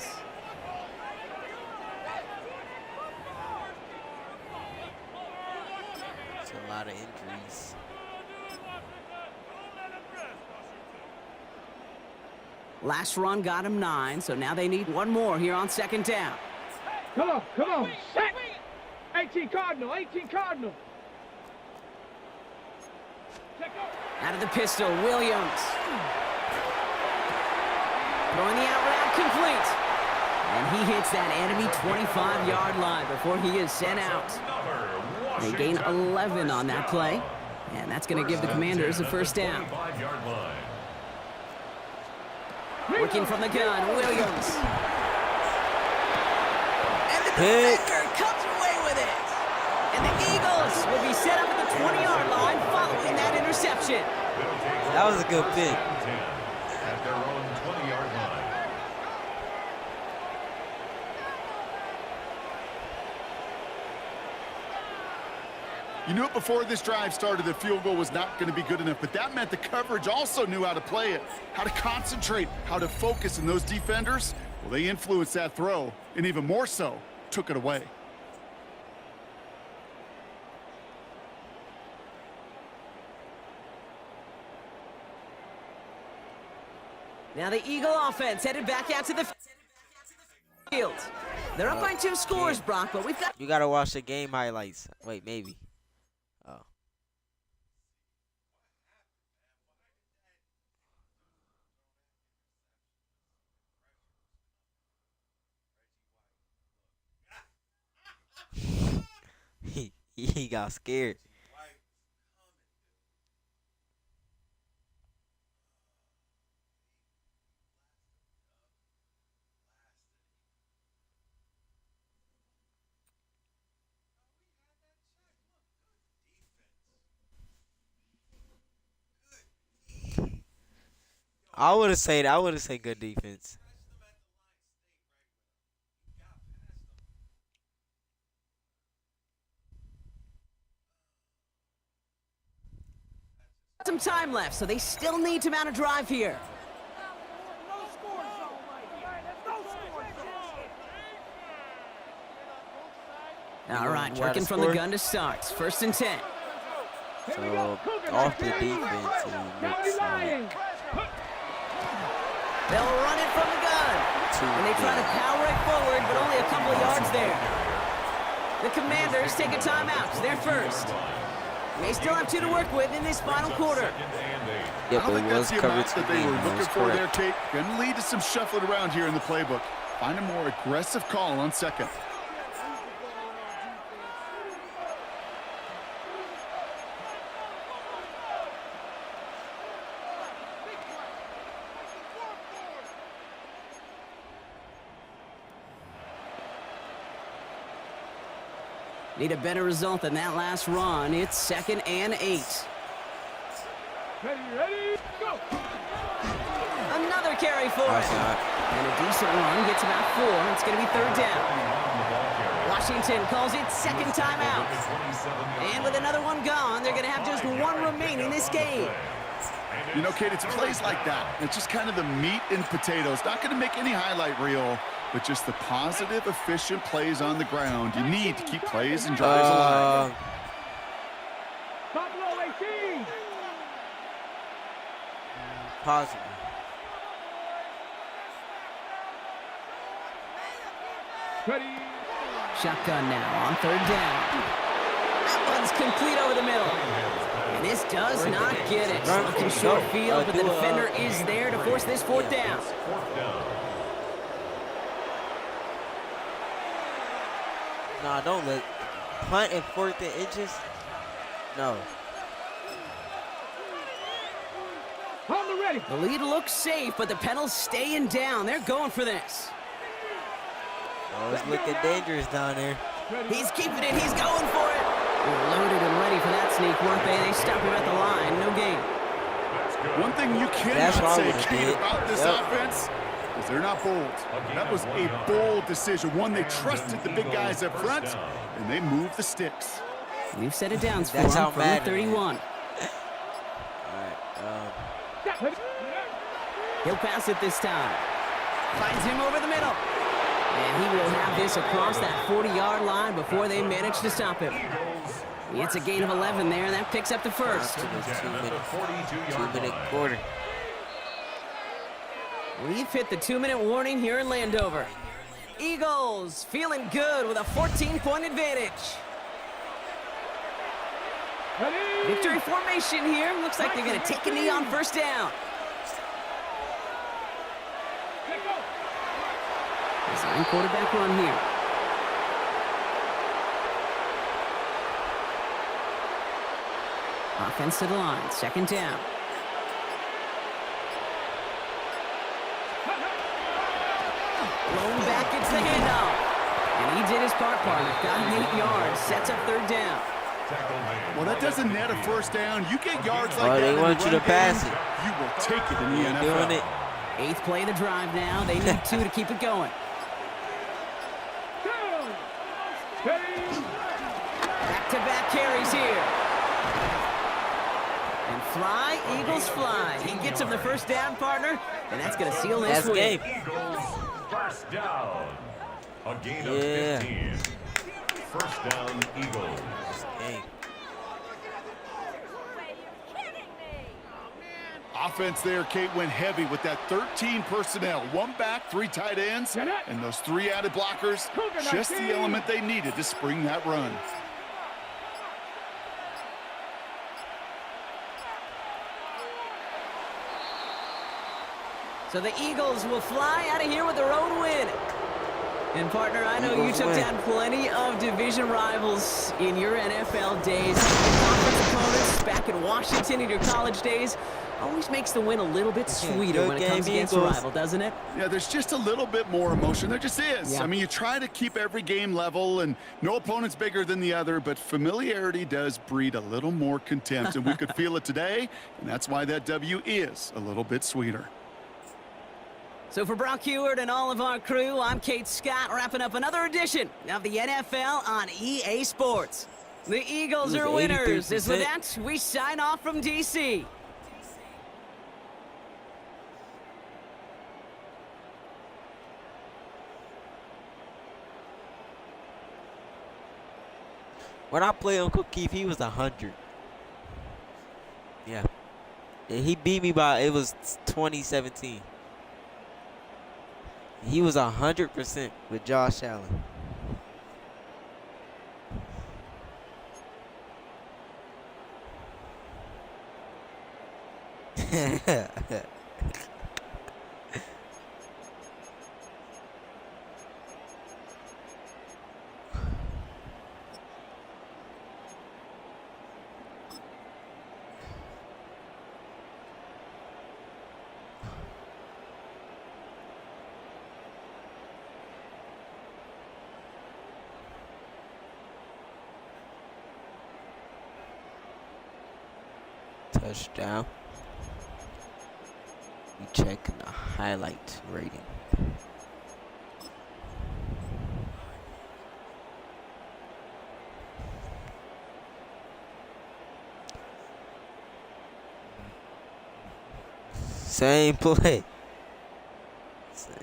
S6: It's a lot of injuries.
S1: Last run got him 9, so now they need one more here on 2nd down.
S3: Come on, come on. Set. 18 Cardinal, 18 Cardinal. Check out.
S1: Out of the pistol, Williams. Throwing the out route complete. And he hits that enemy 25-yard line before he is sent out. They gain 11 on that play. And that's going to give the Commanders a 1st down.
S4: 45-yard line.
S1: Working from the gun, Williams. And the
S6: Hit.
S1: defender comes away with it. And the Eagles will be set up at the 20-yard line following that interception.
S6: That was a good pick.
S4: 10 at their own 20-yard line.
S2: You knew it before this drive started, the field goal was not going to be good enough, but that meant the coverage also knew how to play it, how to concentrate, how to focus, and those defenders, well, they influenced that throw, and even more so, took it away.
S1: Now the Eagle offense headed back out to the field. They're up by 2 scores, Brock, but we've got...
S6: You gotta watch the game highlights. Wait, maybe. Oh. He got scared. I would have said good defense.
S1: Some time left, so they still need to mount a drive here. All right,
S6: You
S1: working
S6: gotta
S1: from the
S6: score.
S1: gun to start. First and 10.
S6: So off the defense, he looks like
S1: They'll run it from the gun. And they try to power it forward, but only a couple of yards there. The Commanders take a timeout. They're first. They still have 2 to work with in this final quarter.
S2: I
S6: Yep,
S2: don't think
S6: it
S2: that's
S6: was
S2: the
S6: covered
S2: amount that they were
S6: screen.
S2: looking for there, Kate. Going to lead to some shuffling around here in the playbook. Find a more aggressive call on second.
S1: Need a better result than that last run. It's 2nd and 8.
S3: Ready, go!
S1: Another carry for it.
S6: Outside.
S1: And a decent run gets about 4. It's going to be 3rd down. Washington calls it second timeout. And with another one gone, they're going to have just 1 remaining in this game.
S2: You know, Kate, it's plays like that. It's just kind of the meat and potatoes. Not going to make any highlight reel, but just the positive, efficient plays on the ground. You need to keep plays and drives alive.
S3: Top low 18!
S6: Possible.
S3: Ready,
S1: Shotgun now on 3rd down. That one's complete over the middle. And this does not get it. Looking short field, but the defender is there to force this 4th down.
S6: Nah, don't let punt and 4th and inches. No.
S3: on the ready.
S1: The lead looks safe, but the Penals staying down. They're going for this.
S6: Oh, it's looking dangerous down there.
S1: He's keeping it. He's going for it. They're loaded and ready for that sneak, weren't they? They stop him at the line. No gain.
S2: One thing you
S6: That's
S2: cannot
S6: what I
S2: say,
S6: would've
S2: Kate,
S6: did.
S2: about this
S6: Yep.
S2: offense is they're not bold. That was a bold decision. One, they trusted the big guys up front, and they moved the sticks.
S1: We've set it down for
S6: That's
S1: him
S6: how
S1: from
S6: Madden
S1: 31.
S6: All right.
S1: He'll pass it this time. Finds him over the middle. And he will have this across that 40-yard line before they manage to stop him. It's a gain of 11 there. That picks up the first.
S6: To the 2-minute quarter.
S1: We've hit the 2-minute warning here in Landover. Eagles feeling good with a 14-point advantage.
S3: Ready,
S1: Victory formation here. Looks like they're going to take a knee on first down.
S3: let go.
S1: Design quarterback run here. Offense to the line. 2nd down. Blown back, it's the handoff. And he did his part, partner. Got him 8 yards. Sets up 3rd down.
S2: Well, that doesn't net a first down. You get yards like that
S6: Oh, they
S2: in the
S6: want you
S2: run
S6: to pass
S2: game,
S6: it.
S2: you will take it in the
S6: Ain't
S2: NFL.
S6: doing it.
S1: 8th play of the drive now. They need 2 to keep it going.
S3: Go. Ready,
S1: Back-to-back carries here. And fly, Eagles fly. He gets him the first down, partner, and that's going to seal this
S6: That's
S1: win.
S6: game.
S4: First down. A gain of
S6: Yeah.
S4: 15. First down, Eagles.
S6: Game.
S2: Offense there, Kate, went heavy with that 13 personnel. 1 back, 3 tight ends, and those 3 added blockers. Just the element they needed to spring that run.
S1: So the Eagles will fly out of here with their own win. And partner, I know you
S6: Eagles
S1: took
S6: win.
S1: down plenty of division rivals in your NFL days. Your conference opponents back in Washington in your college days always makes the win a little bit sweeter
S6: Good
S1: when it
S6: game,
S1: comes against a
S6: Eagles.
S1: rival, doesn't it?
S2: Yeah, there's just a little bit more emotion. There just is.
S1: Yeah.
S2: I mean, you try to keep every game level, and no opponent's bigger than the other, but familiarity does breed a little more contempt, and we could feel it today, and that's why that W is a little bit sweeter.
S1: So for Brock Heward and all of our crew, I'm Kate Scott, wrapping up another edition of the NFL on EA Sports. The Eagles
S6: It was
S1: are winners.
S6: 83%.
S1: As with that, we sign off from DC.
S6: When I played Uncle Keith, he was 100. Yeah. And he beat me by, it was 2017. He was 100% with Josh Allen. Touchdown. We checking the highlight rating. Same play. Same.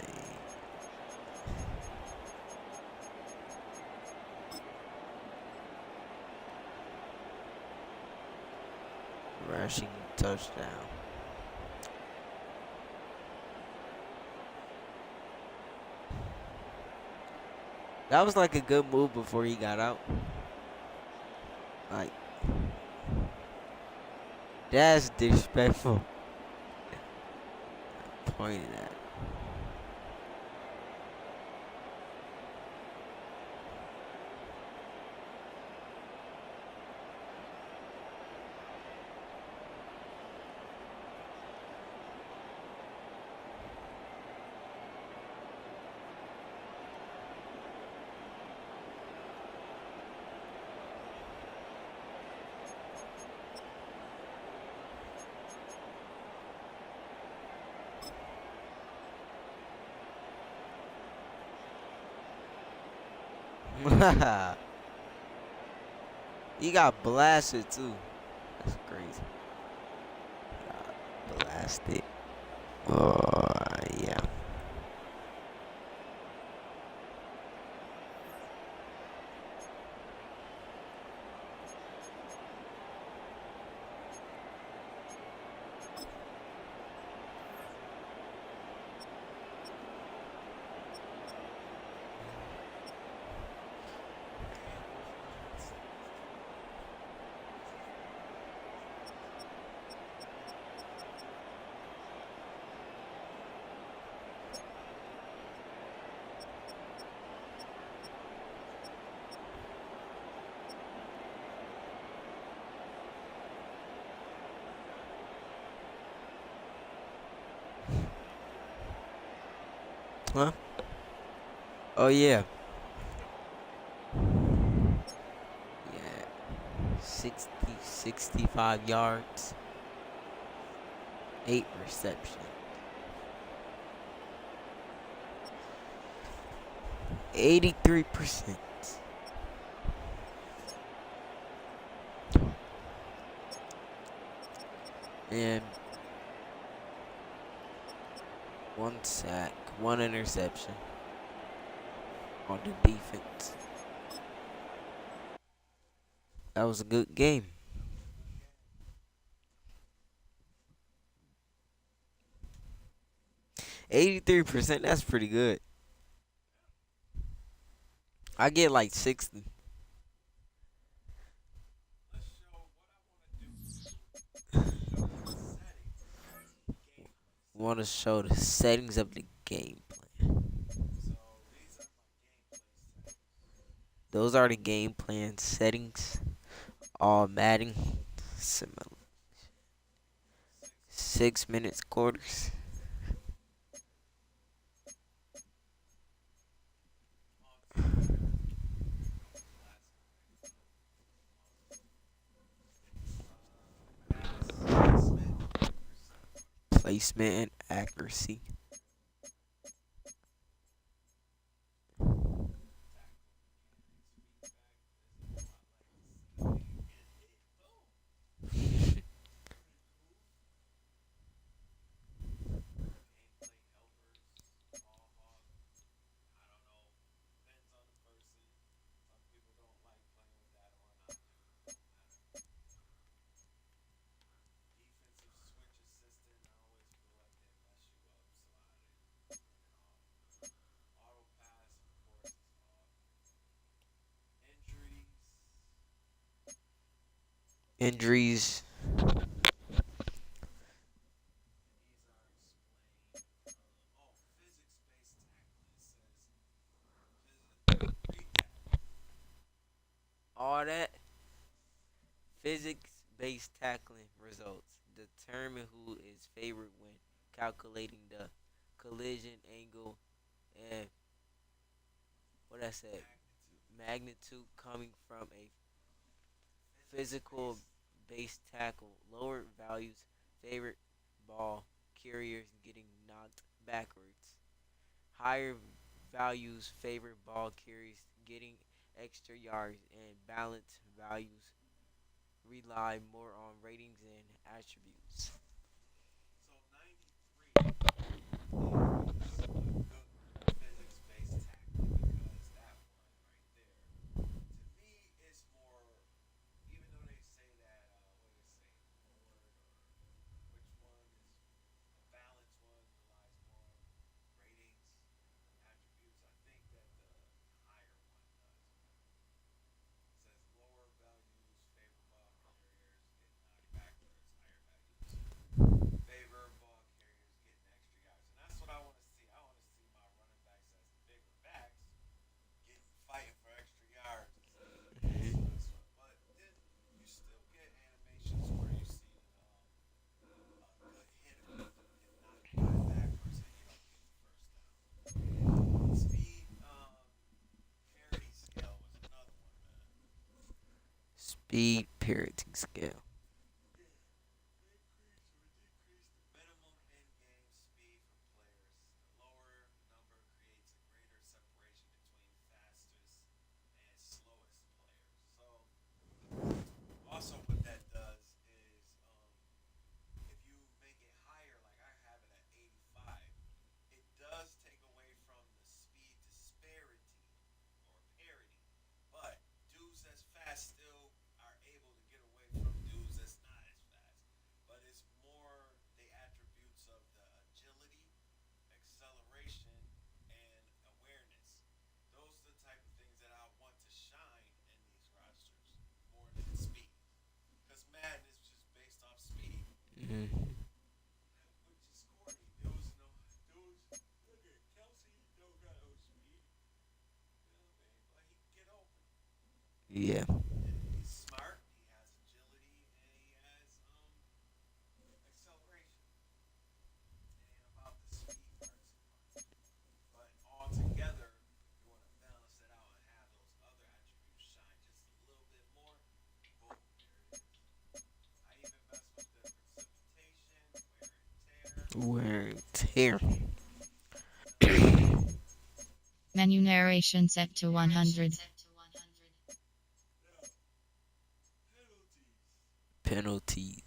S6: Rushing touchdown. That was like a good move before he got out. Like, that's disrespectful. Pointing at. He got blasted too. That's crazy. Got blasted. Yeah. Huh? Oh yeah. Yeah. 65 yards. 8 receptions. 83%. And 1 sack, 1 interception on the defense. That was a good game. %, that's pretty good. I get like 60. Want to show the settings of the game plan. Those are the game plan settings. All Madden. 6 minutes quarters. Placement and accuracy. Injuries. All that physics-based tackling results determine who is favored when calculating the collision angle and what I said magnitude coming from a physical based tackle. Lower values favor ball carriers getting knocked backwards. Higher values favor ball carriers getting extra yards, and balanced values rely more on ratings and attributes. Speed parenting scale. Mhm. Yeah. Wear and tear.
S9: Menu narration set to 100.
S6: Penalties.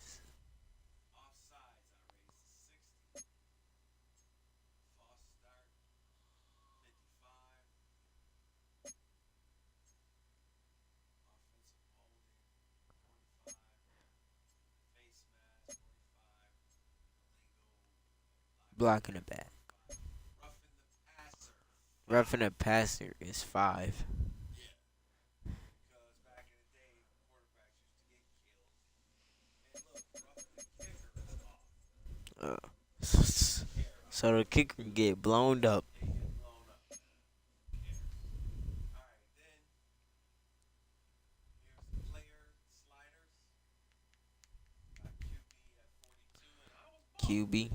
S6: Blocking the back. Roughing a passer is 5. Uh, so the kicker can get blown up. B.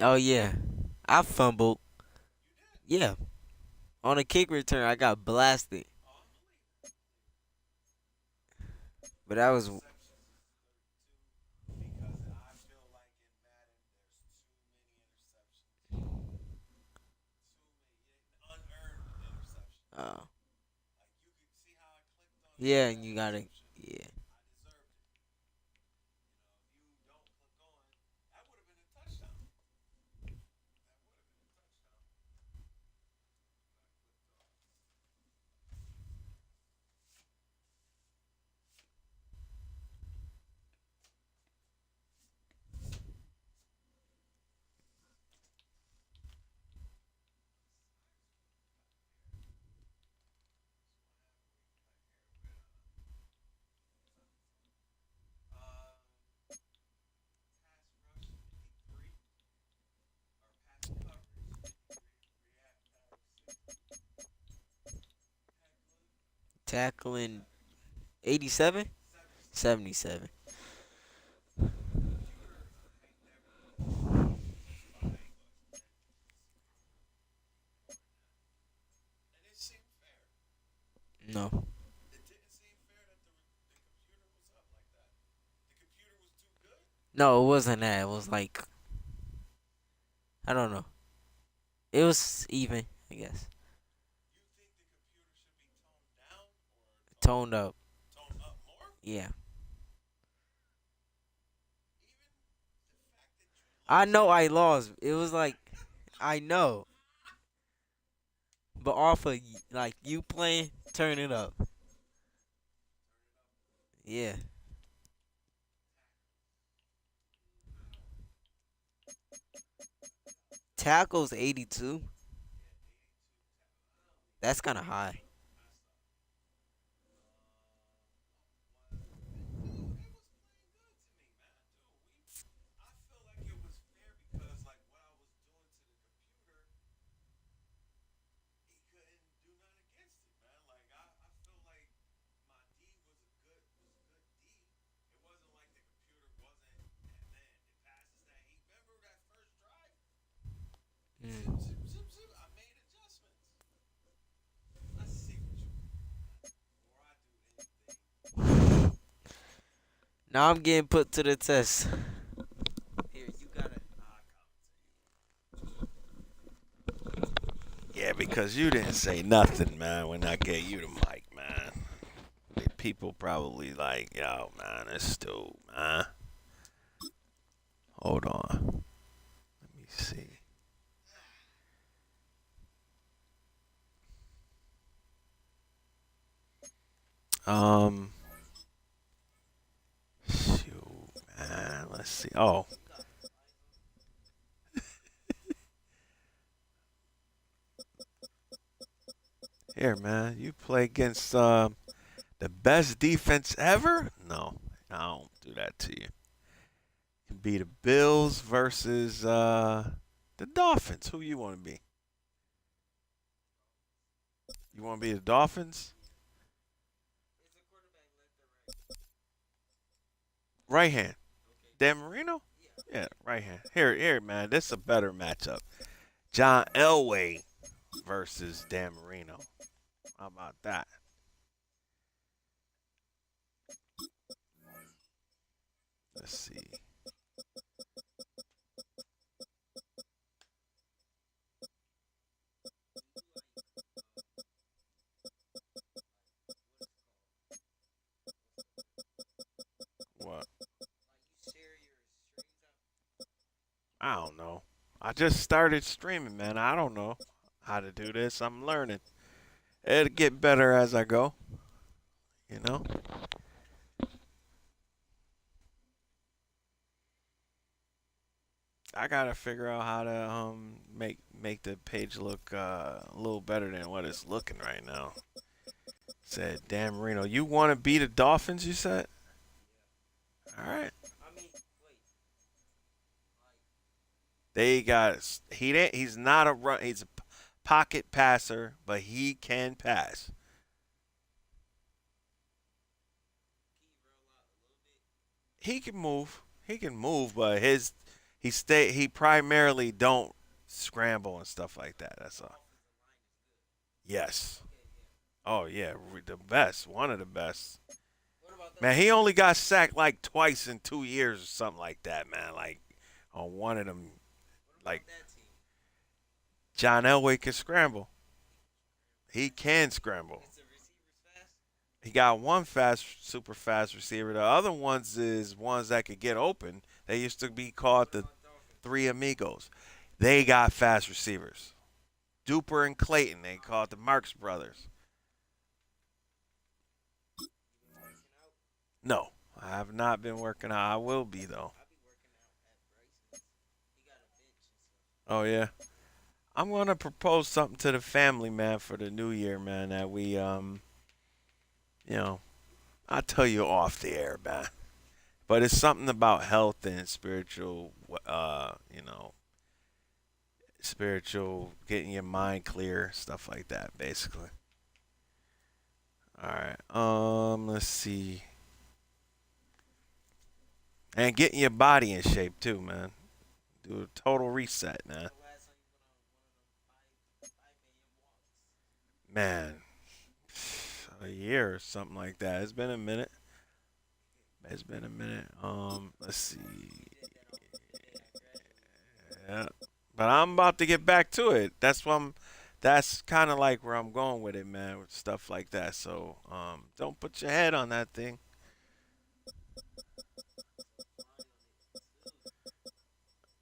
S6: Oh yeah, I fumbled. Yeah, on a kick return, I got blasted. But that was uh, yeah, and you gotta yeah. Tackling 87, 77. No. No, it wasn't that. It was like I don't know. It was even, I guess. Toned up. Yeah. I know I lost. It was like I know. But off of like you playing, turn it up. Yeah. Tackles 82. That's kind of high. Mm. Now I'm getting put to the test. Here, you gotta.
S10: Yeah, because you didn't say nothing, man, when I gave you the mic, man. The people probably like, yo, man, this dude, man. Hold on. Let me see. Um, shoot, man. Let's see. Oh, here, man. You play against the best defense ever? No, I don't do that to you. It be the Bills versus the Dolphins. Who you want to be? You want to be the Dolphins? Right hand. Dan Marino? Yeah, right hand. Here, man. This is a better matchup. John Elway versus Dan Marino. How about that? Let's see. What? I don't know. I just started streaming, man. I don't know how to do this. I'm learning. It'll get better as I go. You know? I gotta figure out how to make the page look a little better than what it's looking right now. Said Dan Marino. You wanna beat the Dolphins, you said? Alright. He's not a run. He's a pocket passer, but he can pass. He can move. He can move, but he primarily don't scramble and stuff like that. That's all. Yes. Oh yeah, the best. One of the best. Man, he only got sacked like twice in 2 years or something like that, man. Like on one of them, like John Elway can scramble. He can scramble. He got one super fast receiver. The other ones is ones that could get open. They used to be called the Three Amigos. They got fast receivers. Duper and Clayton, they called the Marx brothers. No, I have not been working out. I will be, though. Oh, yeah. I'm going to propose something to the family, man, for the new year, man, that we, you know, I'll tell you off the air, man. But it's something about health and spiritual, you know, getting your mind clear, stuff like that, basically. All right, let's see. And getting your body in shape, too, man. Do a total reset, man. Man, a year or something like that. It's been a minute. Let's see. Yeah. But I'm about to get back to it. That's kind of like where I'm going with it, man, with stuff like that. So, don't put your head on that thing.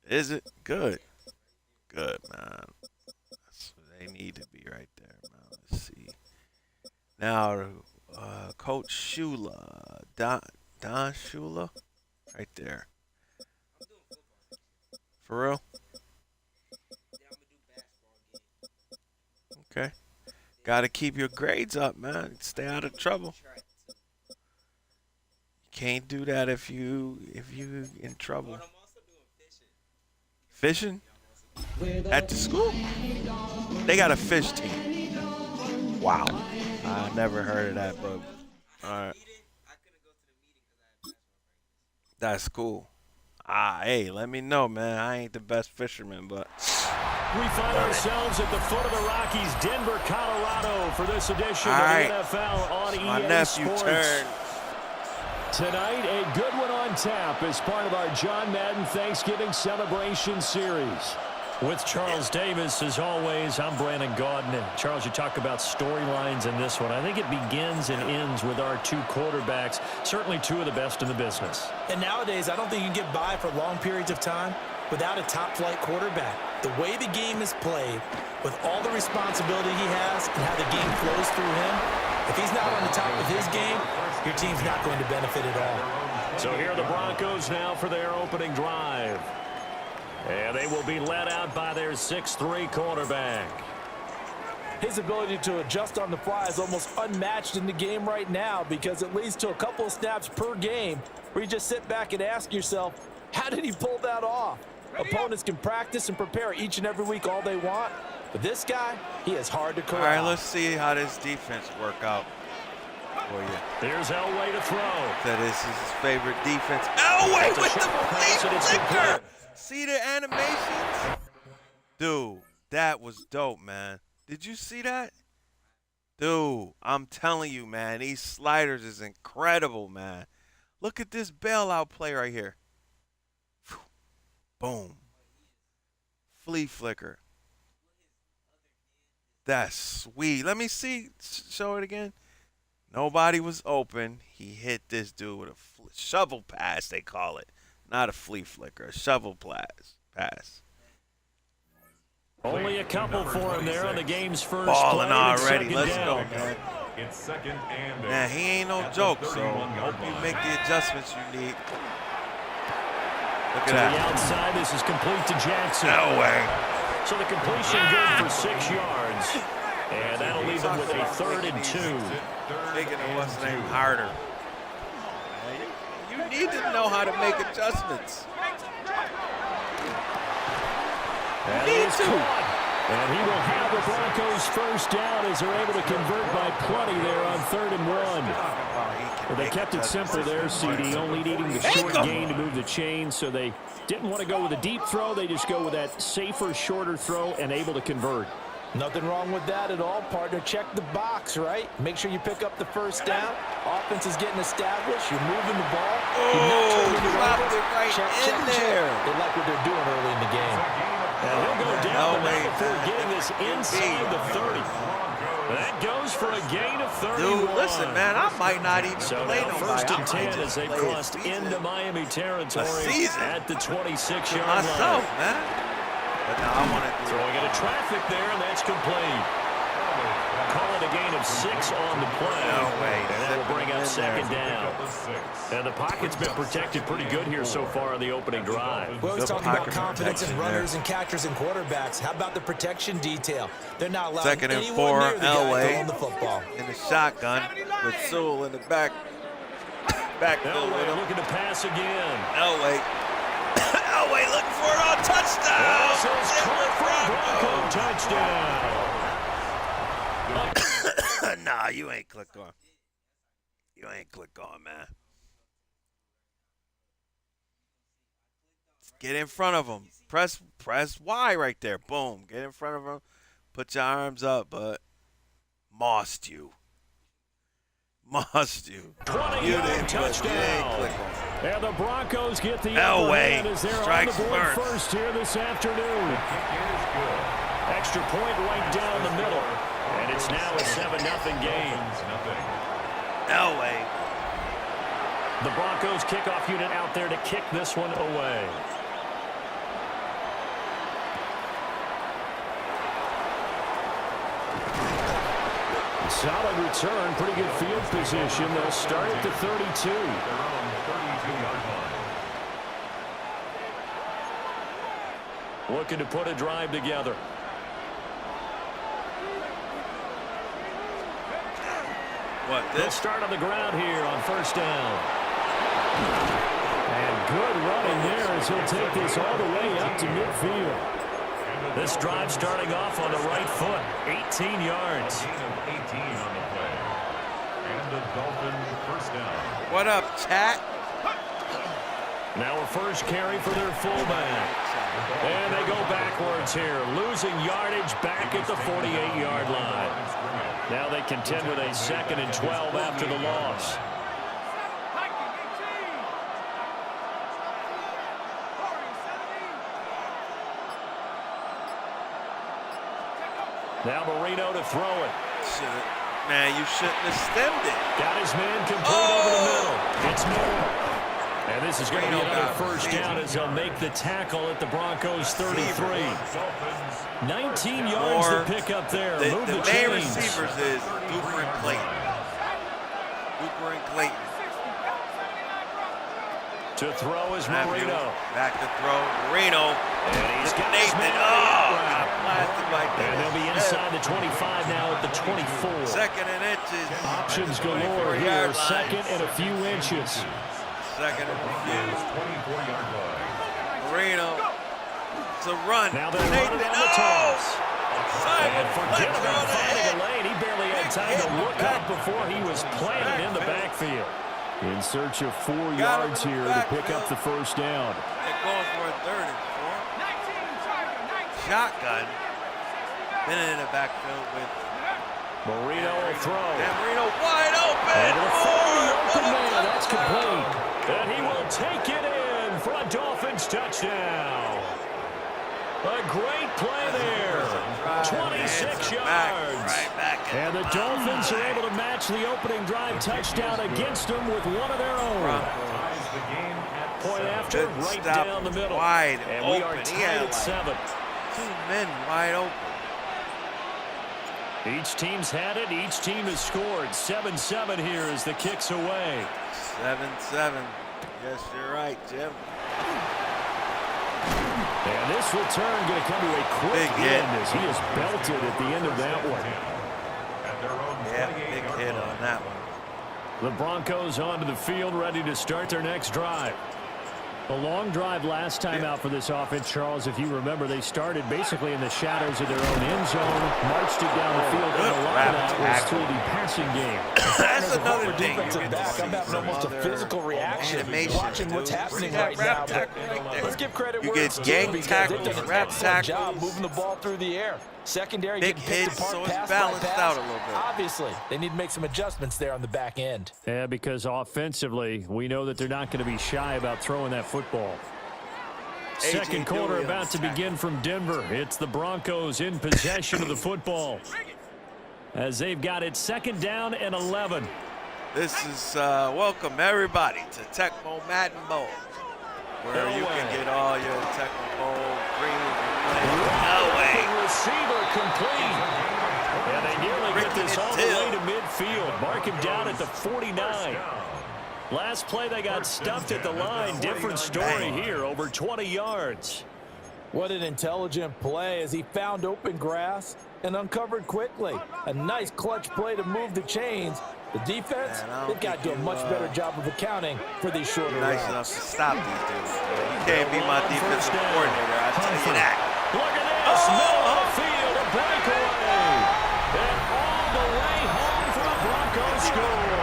S10: Is it? Good. Good, man. That's what they need to be right there, man. Let's see. Now, Coach Shula, Don Shula, right there. For real? Okay. Got to keep your grades up, man. Stay out of trouble. You can't do that if you in trouble. Fishing? At the school? They got a fish team. Wow. I never heard of that, but all right. That's cool. Hey, let me know, man. I ain't the best fisherman, but
S11: we find ourselves at the foot of the Rockies, Denver, Colorado, for this edition of the NFL on EA
S10: my nephew
S11: Sports.
S10: Turned.
S11: Tonight, a good one on tap as part of our John Madden Thanksgiving Celebration Series. With Charles Davis, as always, I'm Brandon Gaudin. And Charles, you talk about storylines in this one. I think it begins and ends with our two quarterbacks, certainly two of the best in the business.
S12: And nowadays, I don't think you can get by for long periods of time without a top-flight quarterback. The way the game is played, with all the responsibility he has and how the game flows through him, if he's not on the top of his game, your team's not going to benefit at all.
S11: So here are the Broncos now for their opening drive. And they will be led out by their 6'3" quarterback.
S12: His ability to adjust on the fly is almost unmatched in the game right now because it leads to a couple of snaps per game where you just sit back and ask yourself, how did he pull that off? Opponents can practice and prepare each and every week all they want, but this guy, he is hard to corral.
S10: All right, let's see how this defense work out for you.
S11: Here's Elway to throw.
S10: That is his favorite defense. Elway with the flea flicker. See the animations? Dude, that was dope, man. Did you see that? Dude, I'm telling you, man, these sliders is incredible, man. Look at this bailout play right here. Boom. Flea flicker. That's sweet. Let me see. Show it again. Nobody was open. He hit this dude with a shovel pass, they call it. Not a flea flicker, a shovel pass.
S11: Only a couple for him there on the game's first
S10: balling
S11: play.
S10: Already. Let's go, man.
S4: It's second and
S10: Man, he ain't no joke, so hope you make the adjustments you need. Look at that.
S11: To the outside, this is complete to Jackson.
S10: No way.
S11: So the completion good for 6 yards. And that'll leave him with a 3rd and 2.
S10: Making it what's name harder. You need to know how to make adjustments.
S11: And he is caught. And he will have the Broncos first down as they're able to convert by plenty there on 3rd and 1. Well, they kept it simple there, CD, only needing the short gain to move the chain, so they didn't want to go with a deep throw. They just go with that safer, shorter throw and able to convert.
S12: Nothing wrong with that at all, partner. Check the box, right? Make sure you pick up the first down. Offense is getting established. You're moving the ball. You're not turning it over.
S10: Right
S12: check there. They like what they're doing early in the game.
S11: And he'll go down the middle before getting this inside the 30. That goes for a gain of 31.
S10: Dude, listen, man, I might not even play
S11: now first and 10 as they crossed into Miami territory at the 26-yard line.
S10: Myself, man. But now I want to
S11: throwing into traffic there, and that's complete. Call it a gain of 6 on the play.
S10: No way.
S11: And that will bring up 2nd down. And the pocket's been protected pretty good here so far on the opening drive.
S12: Well, he's talking about confidence in runners and catchers and quarterbacks. How about the protection detail? They're not allowing
S10: 2nd and
S12: anyone
S10: 4,
S12: near the guy
S10: Elway
S12: on the football.
S10: in the shotgun with Sewell in the backfield.
S11: Elway looking to pass again.
S10: Elway looking for it on touchdown.
S11: This is caught for a Bronco touchdown.
S10: Nah, you ain't click on. You ain't click on, man. Get in front of him. Press Y right there. Boom. Get in front of him. Put your arms up, but mossed you.
S11: 20-yard touchdown. And the Broncos get the
S10: Elway
S11: upper hand as they're
S10: strikes
S11: on the board
S10: first.
S11: first here this afternoon. Extra point right down the middle. And it's now a 7-0 game.
S10: Elway.
S11: The Broncos kickoff unit out there to kick this one away. Solid return, pretty good field position. They'll start at the 32. Looking to put a drive together. They'll start on the ground here on first down. And good running there as he'll take this all the way up to midfield. This drive starting off on the right foot, 18 yards.
S10: What up, chat?
S11: Now a first carry for their fullback. And they go backwards here, losing yardage back at the 48-yard line. Now they contend with a 2nd and 12 after the loss. Now Marino to throw it.
S10: Man, you shouldn't have stemmed it.
S11: Got his man complete over the middle. It's Moore. And this is going to be another first down as they'll make the tackle at the Broncos 33. 19 yards to pick up there. Move the
S10: main
S11: chains.
S10: receivers is Cooper and Clayton.
S11: To throw is Marino.
S10: Back to throw. Marino.
S11: And he's got
S10: Nathan. Got blasted by Dennis.
S11: And they'll be inside the 25 now at the 24.
S10: 2nd and inches.
S11: Options galore here. 2nd and a few inches.
S10: 2nd and a few. Marino. It's a run.
S11: Now they're running on the toss. And forget about finding a lane. He barely had time to look up before he was planted in the backfield. In search of 4 yards here to pick up the first down.
S10: They're going for a 3rd and 4. Shotgun. Been in the backfield with
S11: Marino will throw.
S10: And Marino wide open.
S11: And the 40 open man. That's complete. And he will take it in for a Dolphins touchdown. A great play there. 26 yards. And the Dolphins are able to match the opening drive touchdown against them with one of their own. Point after, right down the middle.
S10: Wide
S11: and
S10: open.
S11: We are tied at 7.
S10: 2 men wide open.
S11: Each team's had it. Each team has scored. 7-7 here as the kick's away.
S10: 7-7. Yes, you're right, Jim.
S11: And this return going to come to a quick end as he is belted at the end of that one.
S10: Yeah, big hit on that one.
S11: The Broncos onto the field, ready to start their next drive. A long drive last time out for this offense, Charles. If you remember, they started basically in the shadows of their own end zone, marched it down the field, and a lot of that was through the passing game.
S10: That's another thing.
S12: Defensive back, I'm having almost a physical reaction watching what's happening right now. Let's give credit where it's due because they've done an excellent job moving the ball through the air. Secondary
S10: big
S12: getting picked
S10: hits,
S12: apart,
S10: so it's
S12: pass by
S10: balanced
S12: pass.
S10: out a little bit.
S12: Obviously, they need to make some adjustments there on the back end.
S11: Yeah, because offensively, we know that they're not going to be shy about throwing that football. Second quarter about to begin from Denver. It's the Broncos in possession of the football as they've got it second down and 11.
S10: This is welcome everybody to Tecmo Madden Bowl, where you can get all your Tecmo Bowl dreams and play. No way.
S11: Receiver complete. And they nearly get this all the way to midfield. Mark him down at the 49. Last play they got stuffed at the line. Different story here, over 20 yards.
S12: What an intelligent play as he found open grass and uncovered quickly. A nice clutch play to move the chains. The defense, they've got to do a much better job of accounting for these shorter routes.
S10: Nice enough to stop these dudes. You can't be my defensive coordinator, I tell you that.
S11: Look at this, middle of the field, a breakaway. And all the way home for the Broncos score.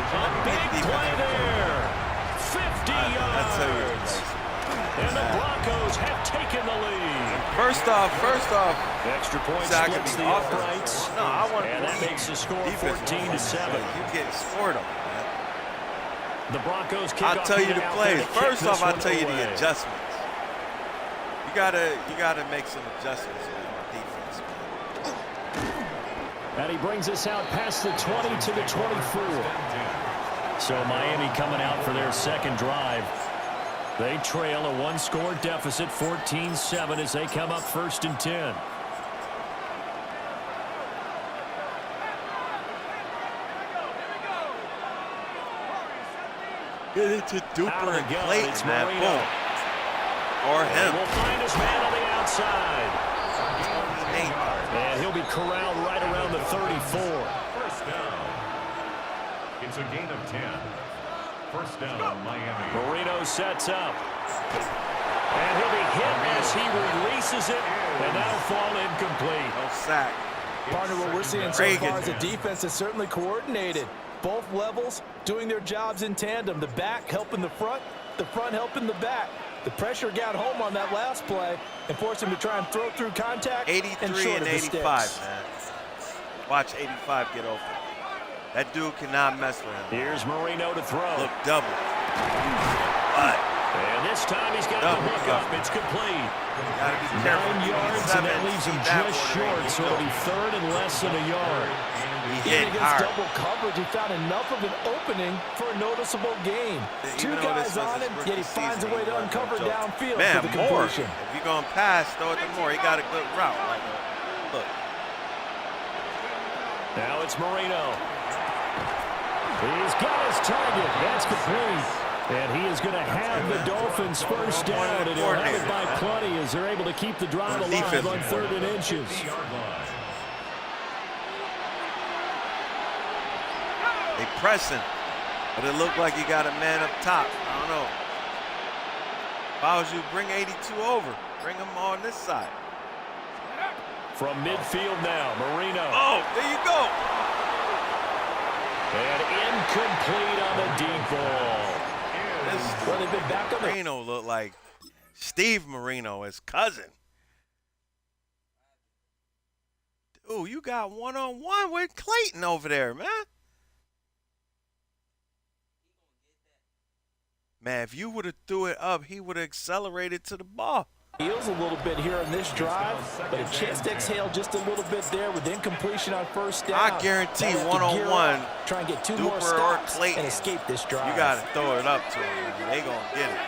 S11: A big play there, 50 yards. And the Broncos have taken the lead.
S10: First off,
S11: extra point splits the uprights.
S10: No, I want
S11: and that makes the score 14-7.
S10: You get scored on, man.
S11: The Broncos kick
S10: I'll
S11: off
S10: tell you the plays. First off, I'll tell you
S11: away.
S10: the adjustments. You gotta make some adjustments on defense, man.
S11: And he brings us out past the 20 to the 24. So Miami coming out for their second drive. They trail a one-score deficit, 14-7, as they come up 1st and 10.
S10: Get it to Duper and Clayton, man. Boom. Or him.
S11: We'll find his man on the outside. And he'll be corralled right around the 34.
S4: First down. It's a gain of 10. First down, Miami.
S11: Marino sets up. And he'll be hit as he releases it. And that'll fall incomplete.
S10: No sack.
S12: Partner, what we're seeing so far is a defense that's certainly coordinated. Both levels doing their jobs in tandem. The back helping the front helping the back. The pressure got home on that last play and forced him to try and throw through contact.
S10: 83 and 85, man. Watch 85 get open. That dude cannot mess with him.
S11: Here's Marino to throw.
S10: Look, double.
S11: And this time he's got the hook up. It's complete.
S10: Gotta be careful.
S11: 9 yards, and that leaves him just short. So it'll be 3rd and less than a yard.
S12: Even against double coverage, he found enough of an opening for a noticeable gain. Two guys on him, yet he finds a way to uncover downfield for the completion.
S10: If you're going to pass, throw it to Moore. He got a good route. Look.
S11: Now it's Marino. He's got his target. That's complete. And he is going to have the Dolphins first down, and he'll have it by plenty as they're able to keep the drive alive on 3rd and inches.
S10: They pressing, but it looked like you got a man up top. I don't know. If I was you, bring 82 over. Bring him on this side.
S11: From midfield now, Marino.
S10: Oh, there you go.
S11: And incomplete on the deep ball.
S12: Well, they've been back on the
S10: Marino looked like Steve Marino, his cousin. Dude, you got one-on-one with Clayton over there, man. Man, if you would have threw it up, he would have accelerated to the ball.
S12: Heels a little bit here in this drive, but a chance to exhale just a little bit there with incompletion on first down.
S10: I guarantee one-on-one,
S12: try and get two
S10: Duper
S12: more stops
S10: or Clayton,
S12: and escape this drive.
S10: You got to throw it up to him. They going to get it.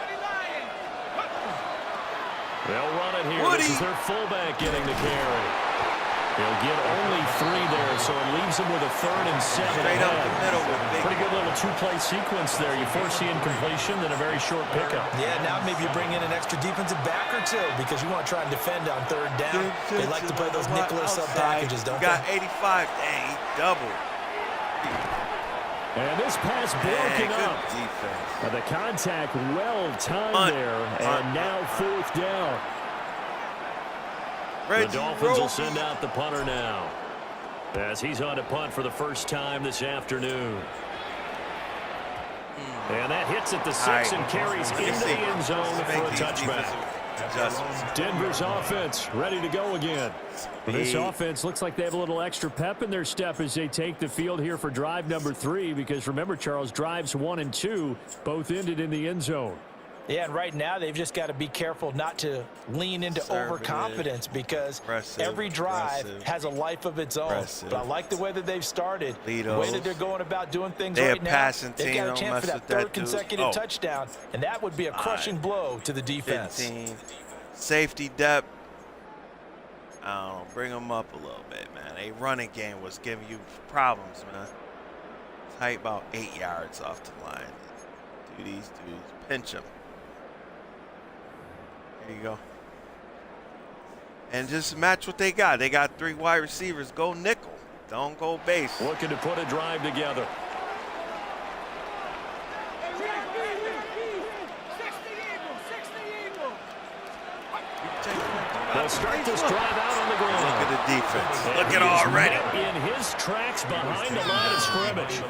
S11: They'll run it here. This is their fullback getting the carry. They'll get only 3 there, so it leaves them with a 3rd and 7.
S10: Straight up the middle with big.
S11: Pretty good little 2-play sequence there. You force the incompletion, then a very short pickup.
S12: Yeah, now maybe you bring in an extra defensive back or two because you want to try and defend on 3rd down. They like to play those nickel sub packages, don't
S10: they? Got 85. Dang, he doubled.
S11: And this pass broken up.
S10: Defense.
S11: The contact well timed there, and now 4th down. The Dolphins will send out the punter now, as he's on to punt for the first time this afternoon. And that hits at the 6 and carries into the end zone for a touchback. Denver's offense ready to go again. This offense looks like they have a little extra pep in their step as they take the field here for drive number 3, because remember, Charles, drives 1 and 2 both ended in the end zone.
S12: Yeah, and right now they've just got to be careful not to lean into overconfidence, because every drive has a life of its own. But I like the way that they've started, the way that they're going about doing things right now. They've got a chance for that 3rd consecutive touchdown, and that would be a crushing blow to the defense.
S10: 15. Safety depth. I don't know, bring them up a little bit, man. A running game was giving you problems, man. Tight about 8 yards off the line. Do these dudes. Pinch them. There you go. And just match what they got. They got 3 wide receivers. Go nickel. Don't go base.
S11: Looking to put a drive together. They'll start this drive out on the ground.
S10: Look at the defense. Look at already.
S11: In his tracks behind the line of scrimmage.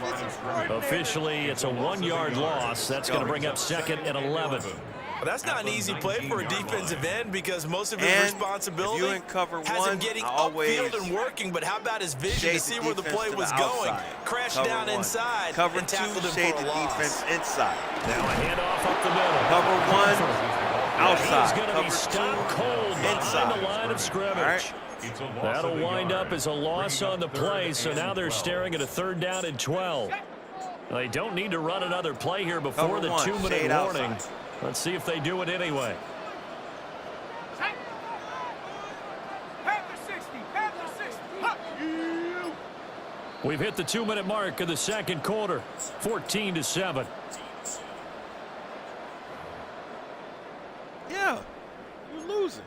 S11: Officially, it's a 1-yard loss. That's going to bring up 2nd and 11.
S12: Well, that's not an easy play for a defensive end, because most of his responsibility has him getting upfield and working. But how about his vision to see where the play was going? Crashed down inside and tackled him for a loss.
S10: Defense inside.
S11: Now a handoff up the middle.
S10: Cover 1 outside.
S11: He's going to be stopped cold behind the line of scrimmage. That'll wind up as a loss on the play, so now they're staring at a 3rd down and 12. They don't need to run another play here before the 2-minute warning. Let's see if they do it anyway. We've hit the 2-minute mark of the 2nd quarter. 14-7.
S10: Yeah, you're losing.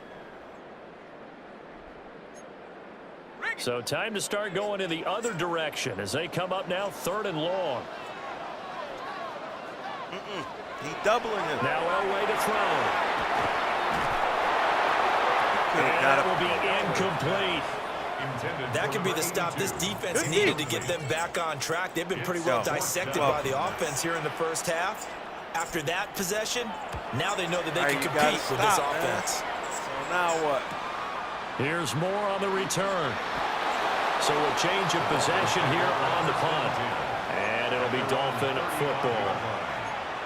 S11: So time to start going in the other direction as they come up now 3rd and long.
S10: He's doubling him.
S11: Now Elway to throw. And that will be incomplete.
S12: That could be the stop this defense needed to get them back on track. They've been pretty well dissected by the offense here in the first half. After that possession, now they know that they can compete with this offense.
S10: So now what?
S11: Here's more on the return. So a change of possession here on the punt. And it'll be Dolphin football.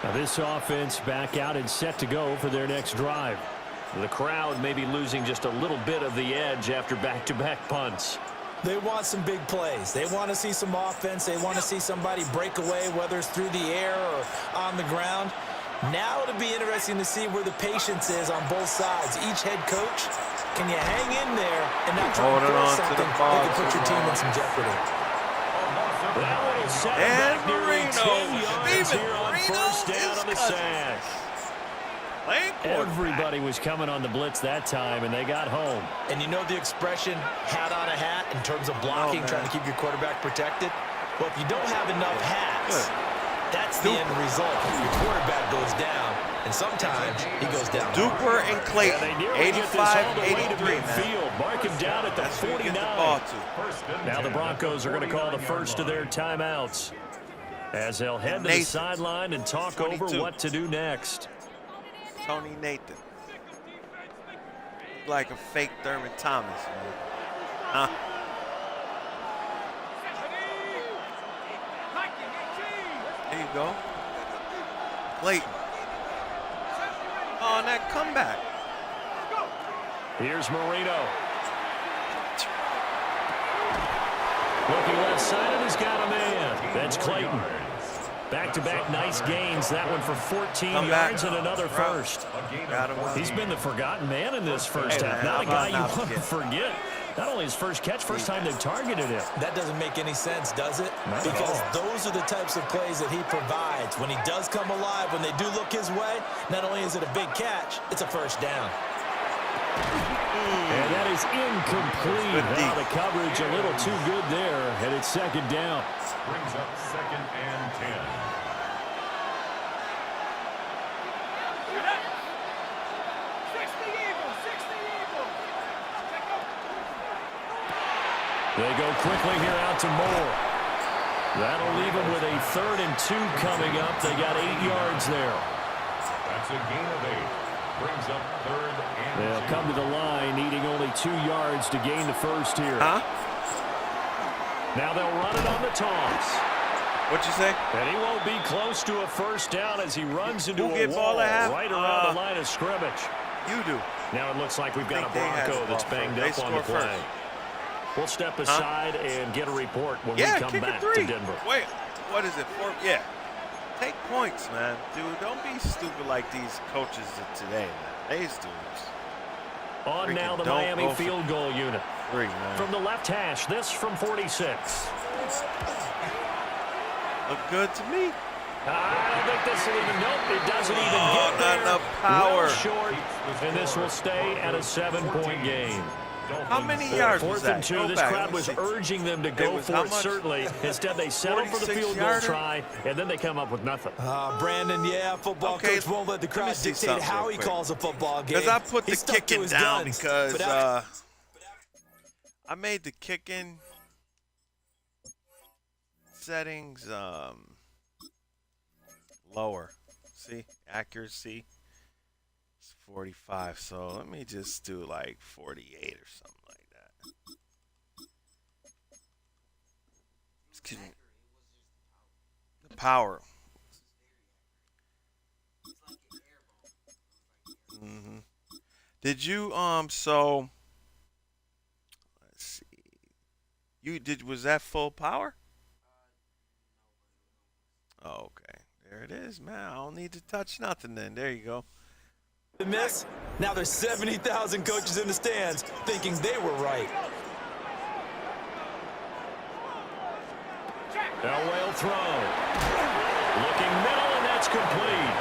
S11: Now this offense back out and set to go for their next drive. The crowd may be losing just a little bit of the edge after back-to-back punts.
S12: They want some big plays. They want to see some offense. They want to see somebody break away, whether it's through the air or on the ground. Now it'll be interesting to see where the patience is on both sides. Each head coach, can you hang in there and not try to force something that can put your team in some jeopardy?
S11: And Marino. Here on 1st down on the sack. Everybody was coming on the blitz that time, and they got home.
S12: And you know the expression, hat on a hat, in terms of blocking, trying to keep your quarterback protected? Well, if you don't have enough hats, that's the end result. Your quarterback goes down, and sometimes he goes down.
S10: Duper and Clayton, 85-83,
S11: field. Mark him down at the 49. Now the Broncos are going to call the first of their timeouts, as they'll head to the sideline and talk over what to do next.
S10: Tony Nathan. Like a fake Thurman Thomas, man. Huh? There you go. Clayton. Oh, and that comeback.
S11: Here's Marino. Looking left side, and he's got a man. That's Clayton. Back-to-back nice gains. That one for 14 yards and another first. He's been the forgotten man in this first half. Not a guy you want to forget. Not only his first catch, first time they've targeted him.
S12: That doesn't make any sense, does it? Because those are the types of plays that he provides. When he does come alive, when they do look his way, not only is it a big catch, it's a first down.
S11: And that is is incomplete. The coverage a little too good there, and it's second down.
S4: Brings up 2nd and 10.
S11: They go quickly here out to Moore. That'll leave them with a 3rd and 2 coming up. They got 8 yards there.
S4: That's a gain of 8. Brings up 3rd and 2.
S11: They'll come to the line, needing only 2 yards to gain the first here. Now they'll run it on the toss.
S10: What'd you say?
S11: And he won't be close to a first down as he runs into a
S10: ball
S11: wall
S10: at half?
S11: right around the line of scrimmage.
S10: You do.
S11: Now it looks like we've got a Bronco that's banged up on the play.
S10: First.
S11: We'll step aside and get a report when we come back to Denver.
S10: Wait, what is it? Yeah. Take points, man. Dude, don't be stupid like these coaches of today, man. These dudes.
S11: On now the Miami field goal unit.
S10: 3, man.
S11: From the left hash, this from 46.
S10: Look good to me.
S11: I don't think this will even, nope, it doesn't even get there.
S10: Not enough power.
S11: Well short, and this will stay at a 7-point game.
S10: How many yards was that?
S11: 4th and 2, this crowd was urging them to go for it, certainly. Instead, they settle for the field goal try, and then they come up with nothing.
S12: Brandon, football coach won't let the crowd dictate how he calls a football game.
S10: Because I put the kicking down because I made the kicking settings lower. See, accuracy. 45, so let me just do like 48 or something like that. Excuse me. The power. Did you so let's see. Was that full power? Oh, okay. There it is, man. I don't need to touch nothing then. There you go.
S12: Miss. Now there's 70,000 coaches in the stands thinking they were right.
S11: Elway throw. Looking middle, and that's complete.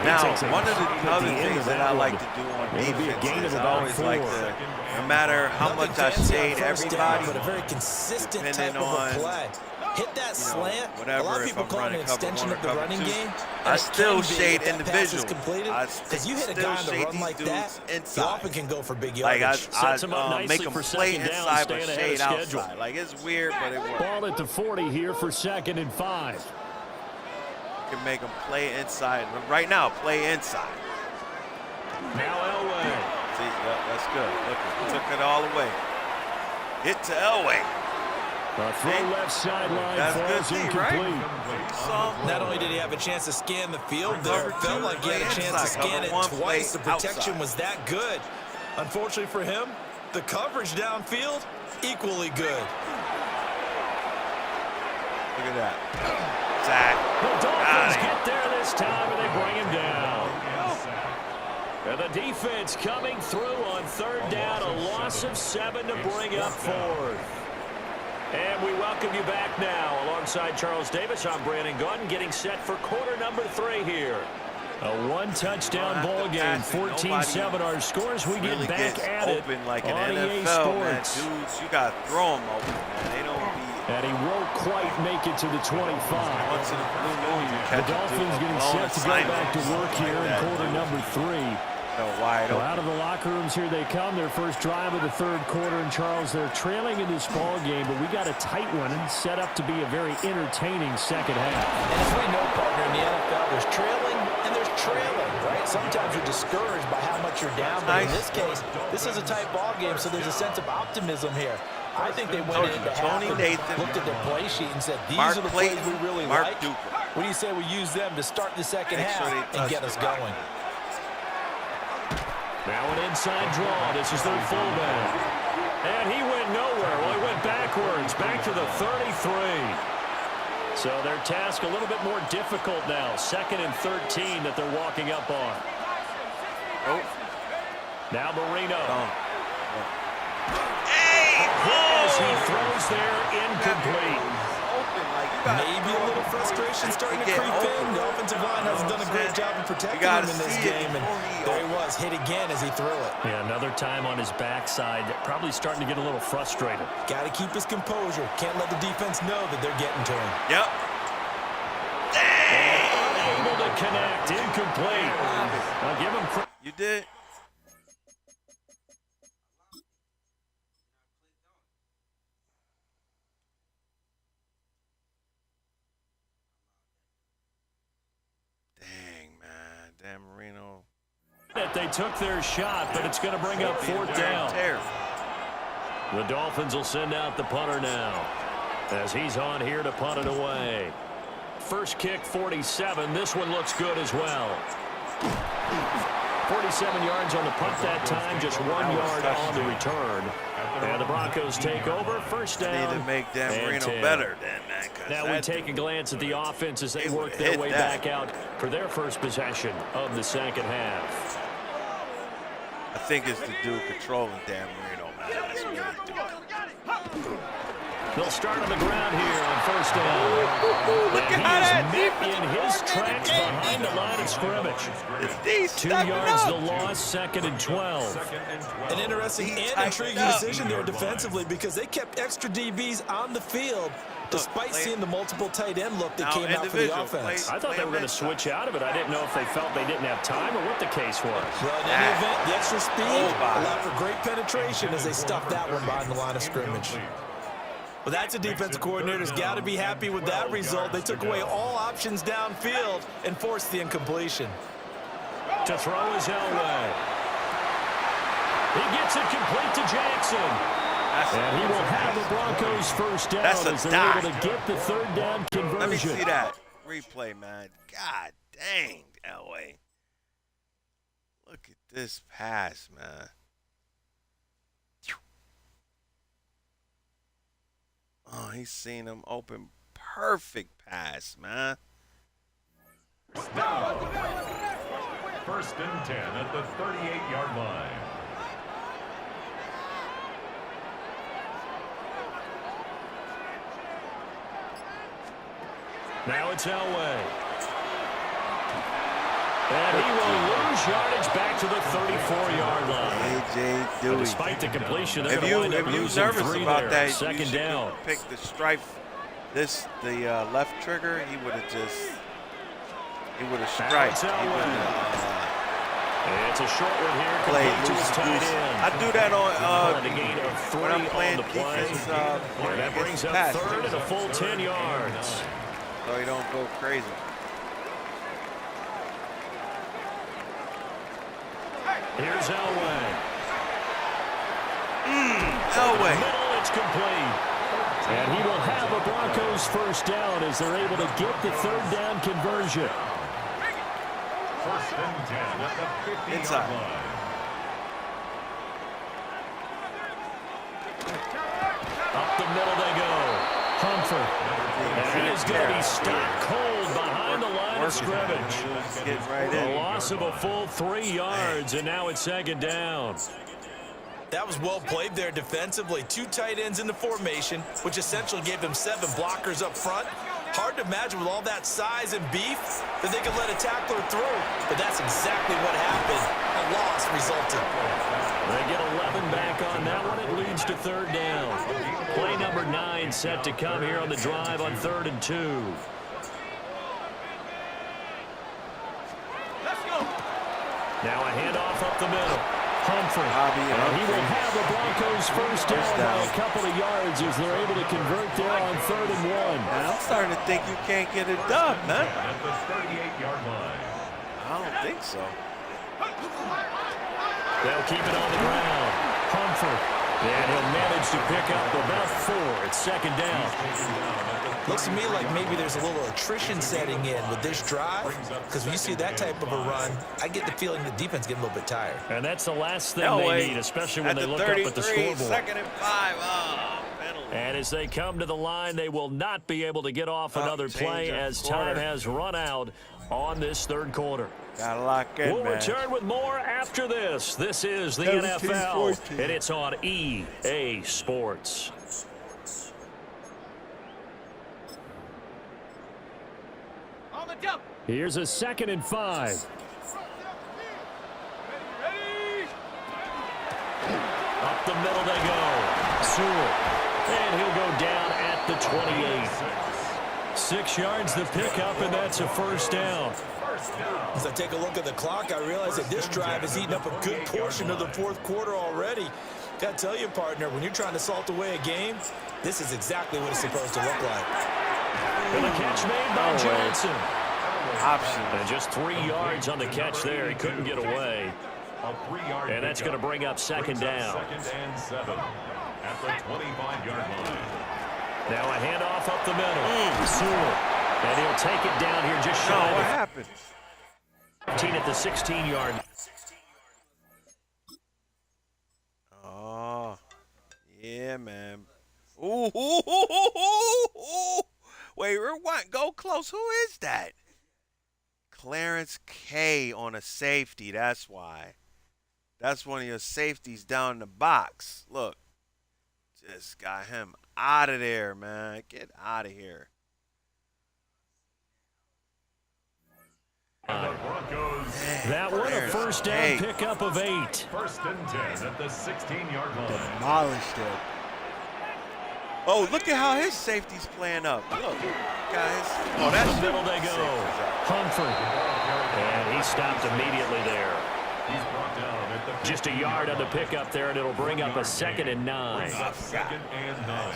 S10: Now, one of the other things that I like to do on defense is I always like to, no matter how much I shade everybody,
S12: but a very consistent type
S10: depending
S12: of
S10: on
S12: a play. Hit that slant.
S10: Whatever,
S12: a lot of people call it an extension of the running game.
S10: I still shade individuals.
S12: Because you hit a guy on the run like that, you often can go for big yardage.
S10: Like I make them play inside but shade outside. Like it's weird, but it works.
S11: Ball at the 40 here for 2nd and 5.
S10: You can make them play inside. Right now, play inside.
S11: Now Elway.
S10: See, that's good. Look, he took it all the way. Hit to Elway.
S11: A throw left sideline falls incomplete.
S10: Right?
S12: Not only did he have a chance to scan the field there, it felt like he had a chance to scan it twice. The protection was that good. Unfortunately for him, the coverage downfield, equally good.
S10: Look at that. Zach.
S11: The Dolphins get there this time, and they bring him down. And the defense coming through on 3rd down, a loss of 7 to bring up 4th. And we welcome you back now. Alongside Charles Davis, I'm Brandon Gaudin, getting set for quarter number 3 here. A one-touchdown ball game, 14-7 our scores. We get back at it
S10: like
S11: on
S10: an
S11: EA
S10: NFL,
S11: Sports.
S10: man. Dudes, you got to throw them open, man. They don't be...
S11: And he won't quite make it to the 25.
S10: Once in a blue moon, you catch
S11: the Dolphins getting set to go back to work here in quarter number 3.
S10: Wide open.
S11: Out of the locker rooms here they come. Their first drive of the 3rd quarter. And Charles, they're trailing in this ball game, but we got a tight one and set up to be a very entertaining second half.
S12: And as we know, partner, in the NFL, there's trailing and there's trailing, right? Sometimes you're discouraged by how much you're down, but in this case, this is a tight ball game, so there's a sense of optimism here. I think they went into half and looked at their play sheet and said, these are the plays we really like. What do you say we use them to start the second half and get us going?
S11: Now an inside draw. This is their fullback. And he went nowhere. Well, he went backwards, back to the 33. So their task a little bit more difficult now. 2nd and 13 that they're walking up on.
S10: Oh.
S11: Now Marino.
S10: Hey!
S11: As he throws there, incomplete.
S10: Open like
S12: Maybe a little frustration starting to creep in. The offensive line hasn't done a great job of protecting him in this game. And there he was, hit again as he threw it.
S11: Yeah, another time on his backside. Probably starting to get a little frustrated.
S12: Got to keep his composure. Can't let the defense know that they're getting to him.
S10: Yep.
S11: Unable to connect. Incomplete. I'll give him credit.
S10: You did. Dan Marino.
S11: They took their shot, but it's going to bring up fourth down. The Dolphins will send out the punter now as he's on here to punt it away. First kick, 47. This one looks good as well. 47 yards on the punt that time, just 1 yard on the return. And the Broncos take over, first down.
S10: Need to make Dan Marino better than that.
S11: Now we take a glance at the offense as they work their way back out for their first possession of the second half.
S10: I think it's the dude controlling Dan Marino, man. That's what they do.
S11: They'll start on the ground here on first down.
S10: Look
S11: and
S10: at
S11: he is met in his tracks behind the line of scrimmage. 2 yards the loss, 2nd and 12.
S12: An interesting and intriguing decision there defensively because they kept extra DBs on the field despite seeing the multiple tight end look that came out for the offense.
S11: I thought they were going to switch out of it. I didn't know if they felt they didn't have time or what the case was.
S12: Well, in any event, the extra speed allowed for great penetration as they stuffed that one behind the line of scrimmage. Well, that's a defensive coordinator's got to be happy with that result. They took away all options downfield and forced the incompletion.
S11: To throw is Elway. He gets it complete to Jackson. And he will have the Broncos first down as they're able to get the third down conversion.
S10: Let me see that replay, man. God dang, Elway. Look at this pass, man. Oh, he's seen him open. Perfect pass, man.
S4: First and 10 at the 38-yard line.
S11: Now it's Elway. And he will lose yardage back to the 34-yard line.
S10: A.J. Dewey.
S11: Despite the completion, they're
S10: if
S11: going to wind up
S10: you're
S11: losing
S10: nervous
S11: three
S10: about
S11: there.
S10: that,
S11: Second down.
S10: Pick the stripe. The left trigger. He would have just. He would have striped.
S11: It's a short one here.
S10: Play
S11: To his tight end.
S10: I do that on
S11: the gain of 3
S10: when I'm playing
S11: on the play.
S10: defense.
S11: That brings up
S10: pass.
S11: third and a full 10 yards.
S10: So you don't go crazy.
S11: Here's Elway.
S10: Elway.
S11: Middle, it's complete. And he will have a Broncos first down as they're able to get the third down conversion.
S4: First and 10 at the 50-yard line.
S11: Up the middle they go. Humphrey. And he is going to be stopped cold behind the line of scrimmage. A loss of a full 3 yards, and now it's second down.
S12: That was well played there defensively. 2 tight ends in the formation, which essentially gave them 7 blockers up front. Hard to imagine with all that size and beef that they could let a tackler through, but that's exactly what happened. A loss resulted.
S11: They get 11 back on that one. It leads to third down. Play number 9 set to come here on the drive on 3rd and 2.
S3: Let's go.
S11: Now a handoff up the middle. Humphrey. And he will have the Broncos first down by a couple of yards as they're able to convert there on 3rd and 1.
S10: Man, I'm starting to think you can't get it done, man.
S4: At the 38-yard line.
S10: I don't think so.
S11: They'll keep it on the ground. Humphrey. And he'll manage to pick up about 4. It's second down.
S12: Looks to me like maybe there's a little attrition setting in with this drive, because when you see that type of a run, I get the feeling the defense getting a little bit tired.
S11: And that's the last thing they need, especially when they look up at the scoreboard.
S10: 2nd and 5. Oh, penalty.
S11: And as they come to the line, they will not be able to get off another play as time has run out on this third quarter.
S10: Gotta lock in,
S11: We'll
S10: man.
S11: return with more after this. This is the NFL, and it's on EA Sports. Here's a 2nd and 5. Up the middle they go. Sewell. And he'll go down at the 28. 6 yards the pickup, and that's a first down.
S12: As I take a look at the clock, I realize that this drive has eaten up a good portion of the fourth quarter already. Got to tell you, partner, when you're trying to salt away a game, this is exactly what it's supposed to look like.
S11: And the catch made by Johnson.
S10: Option.
S11: And just 3 yards on the catch there. He couldn't get away. And that's going to bring up 2nd down.
S4: 2nd and 7 at the 25-yard line.
S11: Now a handoff up the middle. Sewell. And he'll take it down here just shy.
S10: What happened?
S11: 15 at the 16-yard.
S10: Oh, yeah, man. Ooh, ooh, ooh, ooh, ooh. Wait, rewind. Go close. Who is that? Clarence K on a safety. That's why. That's one of your safeties down in the box. Look. Just got him out of there, man. Get out of here.
S11: That one a first down pickup of 8.
S4: 1st and 10 at the 16-yard line.
S10: Demolished it. Oh, look at how his safety's playing up. Look, guys. Oh, that's
S11: the middle they go. Humphrey. And he stopped immediately there.
S4: He's brought down at the
S11: just a yard on the pickup there, and it'll bring up a 2nd and 9.
S4: 2nd and 9.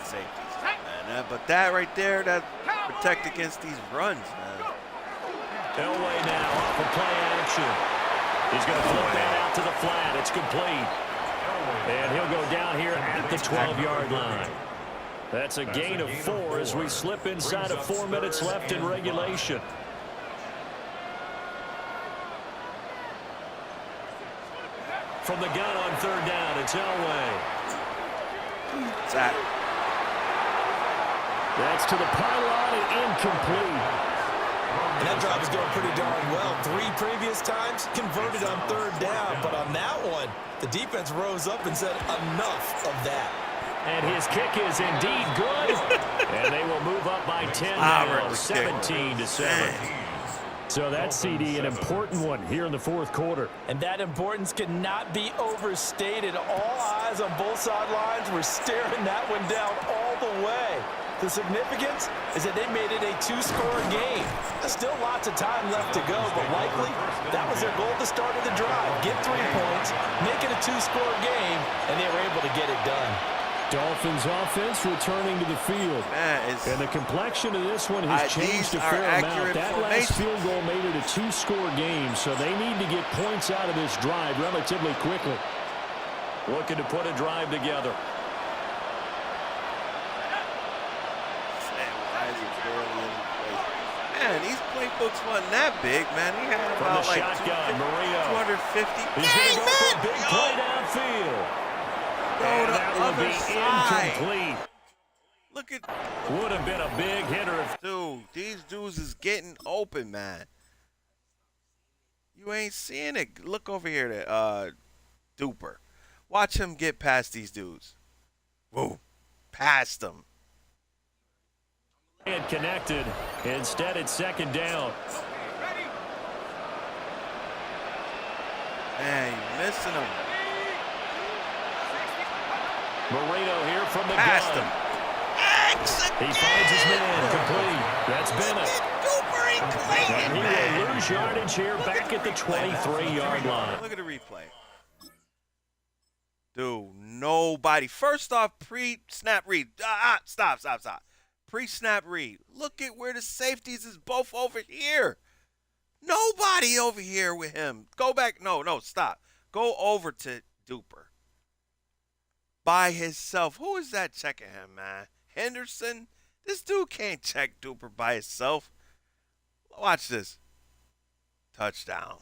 S10: Safeties, man. But that right there, that protect against these runs, man.
S11: Elway now off of play action. He's going to flip that out to the flat. It's complete. And he'll go down here at the 12-yard line. That's a gain of 4 as we slip inside of 4 minutes left in regulation. From the gun on 3rd down, it's Elway.
S10: Zach.
S11: That's to the pylon and incomplete.
S12: And that drive is going pretty darn well. 3 previous times converted on 3rd down. But on that one, the defense rose up and said enough of that.
S11: And his kick is indeed good. And they will move up by 10 now, 17-7. So that's, CD, an important one here in the fourth quarter.
S12: And that importance cannot be overstated. All eyes on both sidelines were staring that one down all the way. The significance is that they made it a 2-score game. There's still lots of time left to go, but likely that was their goal at the start of the drive. Get 3 points, make it a 2-score game, and they were able to get it done.
S11: Dolphins offense returning to the field. And the complexion of this one has changed a fair amount. That last field goal made it a 2-score game, so they need to get points out of this drive relatively quickly. Looking to put a drive together.
S10: Man, these playbooks wasn't that big, man. He had about like 250.
S11: He's going to go for a big play downfield. And that will be incomplete.
S10: Look at.
S11: Would have been a big hitter.
S10: Dude, these dudes is getting open, man. You ain't seeing it. Look over here to Duper. Watch him get past these dudes. Whoa. Past them.
S11: And connected. Instead, it's 2nd down.
S10: Man, you're missing him.
S11: Marino here from the
S10: Past
S11: gun.
S10: him.
S11: He finds his man complete. That's Bennett. And he will lose yardage here back at the 23-yard line.
S10: Look at the replay. Dude, nobody. First off, pre-snap read. Stop. Pre-snap read. Look at where the safeties is both over here. Nobody over here with him. Go back. No, stop. Go over to Duper. By himself. Who is that checking him, man? Henderson? This dude can't check Duper by himself. Watch this. Touchdown.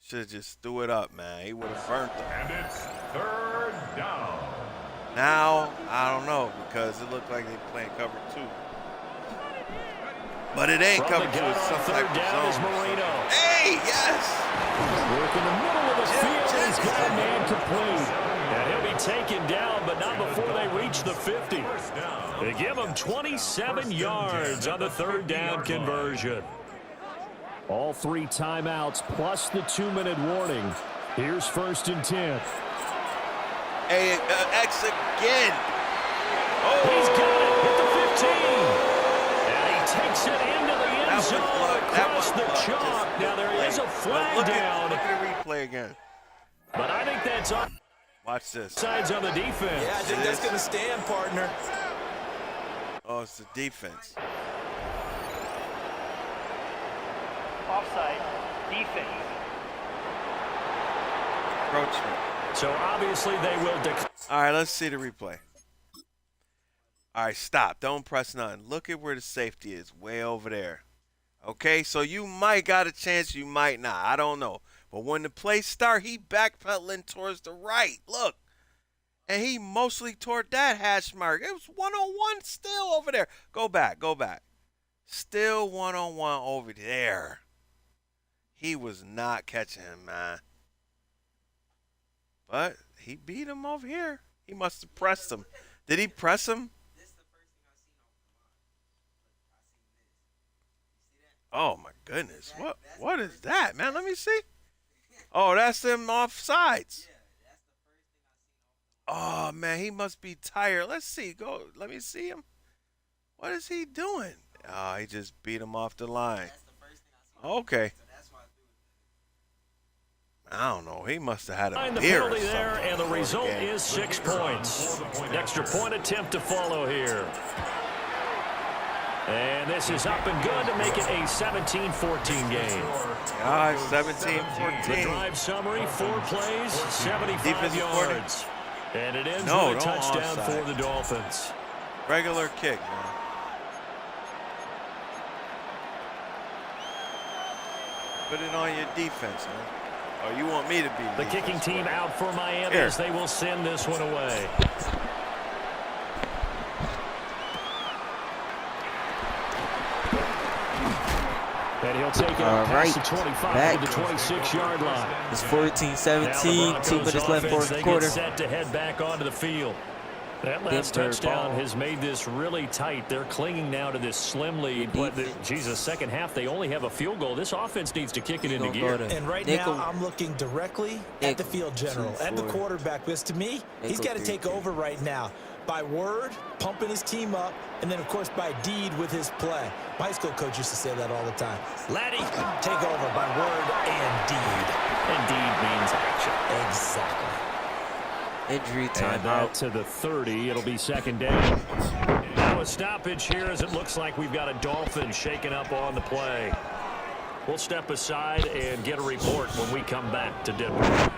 S10: Should have just threw it up, man. He would have burnt them.
S4: And it's 3rd down.
S10: Now, I don't know, because it looked like they playing cover 2. But it ain't cover 2. It's some type of zone.
S11: Marino.
S10: Hey, yes!
S11: Work in the middle of the field. He's got a man complete. And he'll be taken down, but not before they reach the 50. They give him 27 yards on the 3rd down conversion. All 3 timeouts plus the 2-minute warning. Here's 1st and 10.
S10: Hey, X again. Oh.
S11: He's got it at the 15. And he takes it into the end zone across the chalk. Now there is a flag down.
S10: Look at the replay again.
S11: But I think that's on.
S10: Watch this.
S11: Sides on the defense.
S12: Yeah, I think that's going to stand, partner.
S10: Oh, it's the defense.
S7: Offside. Defense.
S10: Encroachment.
S11: So obviously they will
S10: All right, let's see the replay. All right, stop. Don't press nothing. Look at where the safety is, way over there. Okay, so you might got a chance, you might not. I don't know. But when the play start, he backpedaling towards the right. Look. And he mostly toward that hash mark. It was one-on-one still over there. Go back, go back. Still one-on-one over there. He was not catching him, man. But he beat him over here. He must have pressed him. Did he press him? Oh, my goodness. What is that, man? Let me see. Oh, that's them offsides. Oh, man, he must be tired. Let's see. Go. Let me see him. What is he doing? Oh, he just beat him off the line. Okay. I don't know. He must have had a beer or something.
S11: There, and the result is 6 points. An extra point attempt to follow here. And this is up and good to make it a 17-14 game.
S10: God, 17-14.
S11: The drive summary, 4 plays, 75 yards. And it ends with a touchdown for the Dolphins.
S10: Regular kick, man. Put it on your defense, man. Oh, you want me to be
S11: the kicking team out for Miami as they will send this one away. And he'll take it up past the 25 to the 26-yard line.
S6: It's 14-17, 2 minutes left for the quarter.
S11: Get set to head back onto the field. That last touchdown has made this really tight. They're clinging now to this slim lead. But second half, they only have a field goal. This offense needs to kick it into gear.
S12: And right now, I'm looking directly at the field general, at the quarterback. Because to me, he's got to take over right now. By word, pumping his team up, and then, of course, by deed with his play. My high school coach used to say that all the time. Laddie, take over by word and deed.
S11: And deed means action.
S12: Exactly.
S6: Injury time
S11: out to the 30. It'll be second down. Now a stoppage here as it looks like we've got a Dolphin shaken up on the play. We'll step aside and get a report when we come back to Denver.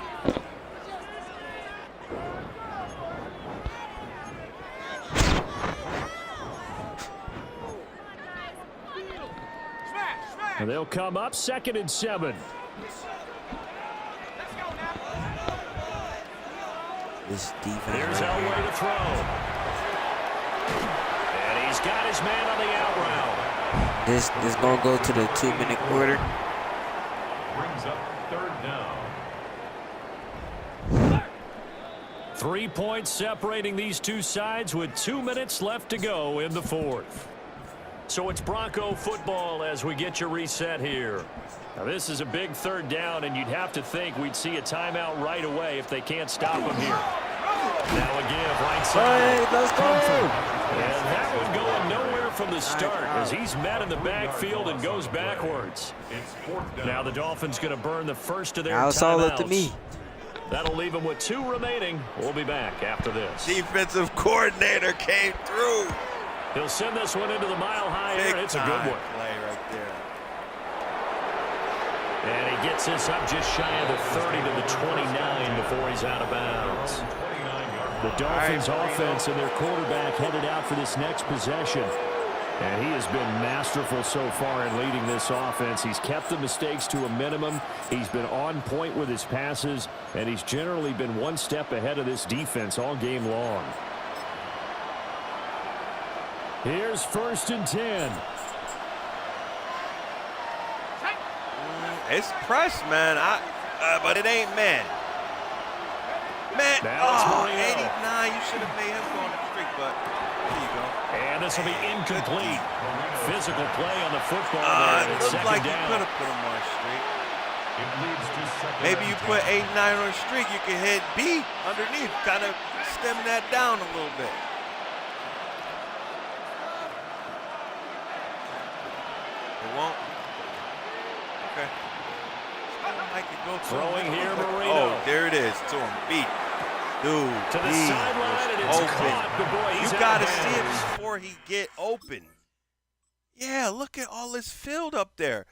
S11: And they'll come up 2nd and 7.
S6: This defense.
S11: Here's Elway to throw. And he's got his man on the out route.
S6: This is going to go to the 2-minute quarter.
S4: Brings up 3rd down.
S11: 3 points separating these two sides with 2 minutes left to go in the 4th. So it's Bronco football as we get your reset here. Now this is a big 3rd down, and you'd have to think we'd see a timeout right away if they can't stop him here. Now a give right side.
S6: Hey, let's go.
S11: And that one going nowhere from the start as he's met in the backfield and goes backwards. Now the Dolphins going to burn the first of their timeouts.
S6: It's all up to me.
S11: That'll leave them with 2 remaining. We'll be back after this.
S10: Defensive coordinator came through.
S11: He'll send this one into the mile high air. It's a good one.
S10: Play right there.
S11: And he gets this up just shy of the 30 to the 29 before he's out of bounds. The Dolphins offense and their quarterback headed out for this next possession. And he has been masterful so far in leading this offense. He's kept the mistakes to a minimum. He's been on point with his passes. And he's generally been one step ahead of this defense all game long. Here's 1st and 10.
S10: It's press, man. But it ain't man. Man, 89. You should have made him go on the streak, but there you go.
S11: And this will be incomplete. Physical play on the football
S10: It
S11: there.
S10: looks like
S11: down.
S10: you could have put him on a streak.
S4: It leads to second
S10: Maybe you
S4: and
S10: put
S4: 10.
S10: 8 and 9 on a streak, you can hit B underneath, kind of stem that down a little bit. It won't. Okay. I could go
S11: Throwing here, Marino.
S10: Oh, there it is to him. B. Dude,
S11: To the
S10: B
S11: sideline, and it's
S10: was
S11: caught.
S10: open.
S11: But boy, he's
S10: You
S11: out
S10: got to
S11: of
S10: see it
S11: bounds.
S10: before he get open. Yeah, look at all this field up there.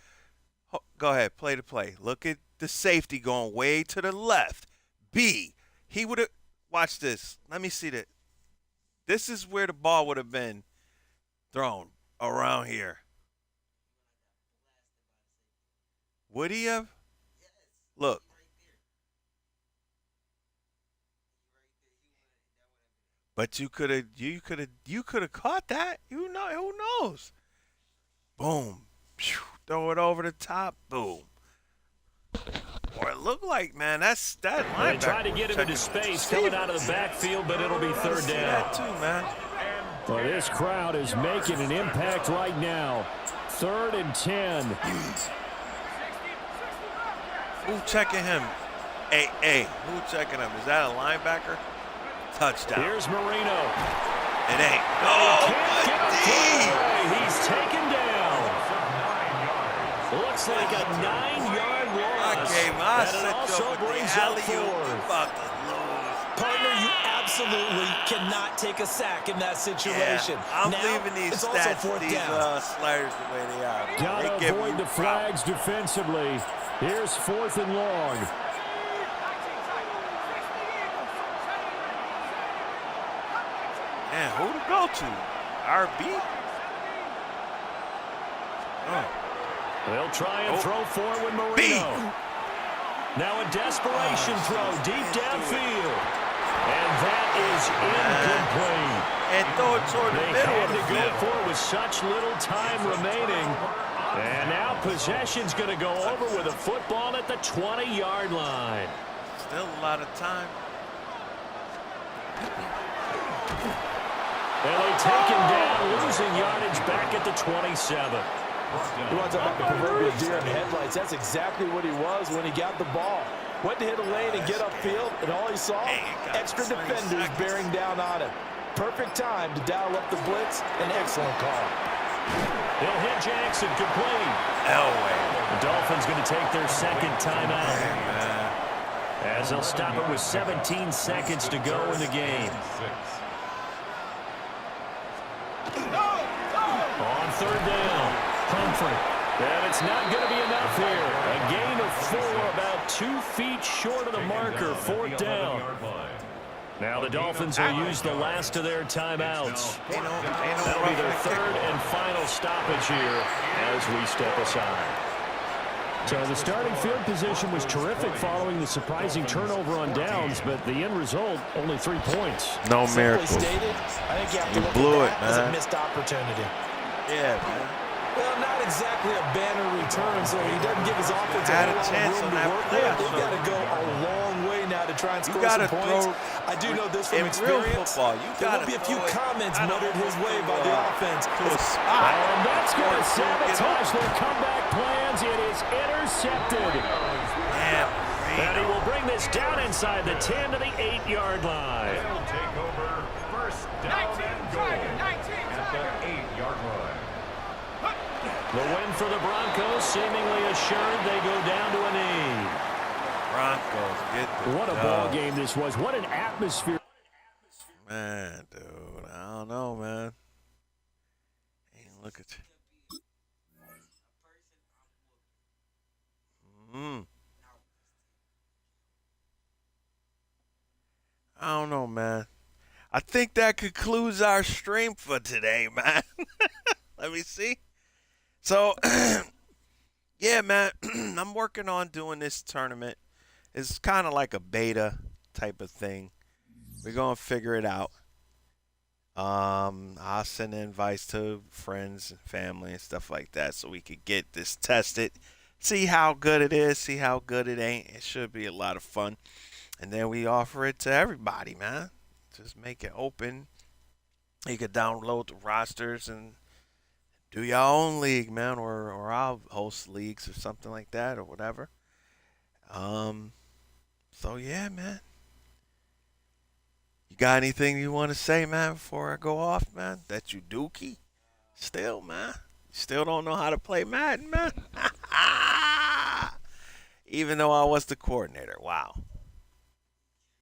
S10: Go ahead, play to play. Look at the safety going way to the left. B, he would have, watch this. Let me see that. This is where the ball would have been thrown, around here. Would he have? Look. But you could have caught that. You know, who knows? Boom. Phew. Throw it over the top. Boom. Or it looked like, man, that
S11: They
S10: linebacker.
S11: tried to get him into space coming out of the backfield, but it'll be third down.
S10: That too, man.
S11: Well, this crowd is making an impact right now. 3rd and 10.
S10: Who checking him? Hey, who checking him? Is that a linebacker? Touchdown.
S11: Here's Marino.
S10: It ain't.
S11: Can't get a throw. He's taken down. Looks like a 9-yard loss.
S10: I
S11: And it
S10: set
S11: also
S10: you up with
S11: brings
S10: the
S11: up
S10: alley-oop. You
S11: 4th.
S10: about to lose.
S12: Partner, you absolutely cannot take a sack in that situation.
S10: Yeah, I'm
S12: now,
S10: leaving these
S12: it's also
S10: stats,
S12: 4th
S10: these
S12: down.
S10: sliders the way they are. Man.
S11: Gotta
S10: They give
S11: avoid
S10: me
S11: the flags
S10: problems.
S11: defensively. Here's 4th and long.
S10: Man, who to go to? RB? Oh.
S11: They'll try and throw forward Marino.
S10: B.
S11: Now a desperation throw deep downfield. And that is incomplete.
S10: And throw it toward the
S11: They
S10: middle
S11: had
S10: of the
S11: to go
S10: field.
S11: for it with such little time remaining. And now possession's going to go over with a football at the 20-yard line.
S10: Still a lot of time.
S11: And they take him down, losing yardage back at the 27.
S12: You want to talk about the proverbial deer in the headlights? That's exactly what he was when he got the ball. Went to hit a lane and get upfield, and all he saw, extra defenders bearing down on him. Perfect time to dial up the blitz. An excellent call.
S11: He'll hit Jackson, complete.
S10: Elway.
S11: The Dolphins going to take their second timeout. As they'll stop it with 17 seconds to go in the game. On 3rd down, Humphrey. And it's not going to be enough here. A gain of 4, about 2 feet short of the marker, 4th down. Now the Dolphins will use the last of their timeouts. That'll be their 3rd and final stoppage here as we step aside. So the starting field position was terrific following the surprising turnover on downs, but the end result, only 3 points.
S10: No
S12: Simply
S10: miracles.
S12: stated, I think you have to look
S10: blew
S12: at
S10: it,
S12: that as a
S10: man.
S12: missed opportunity.
S10: Yeah, man.
S12: Well, not exactly a banner return, so he doesn't give his offense a
S10: Had
S12: whole
S10: a
S12: lot
S10: chance
S12: of room
S10: on
S12: to
S10: that
S12: work
S10: play,
S12: with.
S10: I
S12: They've got to
S10: showed
S12: go a long way now to try and
S10: You
S12: score
S10: gotta
S12: some points.
S10: throw
S12: I do know this
S10: in
S12: from
S10: real
S12: experience.
S10: football. You
S12: There will
S10: gotta
S12: be a few
S10: throw it
S12: comments
S10: out of
S12: muttered his way by the offense.
S10: to a spot.
S11: And that's going to
S10: Or
S11: sabotage their comeback plans. It is intercepted.
S10: Damn,
S11: And he will bring this down inside the 10 to the 8-yard line.
S4: They'll take over first down and goal at the 8-yard line.
S11: The win for the Broncos, seemingly assured they go down to a knee.
S10: Broncos get the
S11: What a
S10: dub.
S11: ball game this was. What an atmosphere.
S10: Man, dude, I don't know, man. Hey, look at you. I don't know, man. I think that concludes our stream for today, man. Let me see. So, yeah, man, I'm working on doing this tournament. It's kind of like a beta type of thing. We're going to figure it out. I'll send invites to friends and family and stuff like that so we could get this tested, see how good it is, see how good it ain't. It should be a lot of fun. And then we offer it to everybody, man. Just make it open You could download the rosters and do your own league, man, or I'll host leagues or something like that or whatever. So yeah, man. You got anything you want to say, man, before I go off, man? That you dookie? Still, man. You still don't know how to play Madden, man? Even though I was the coordinator. Wow.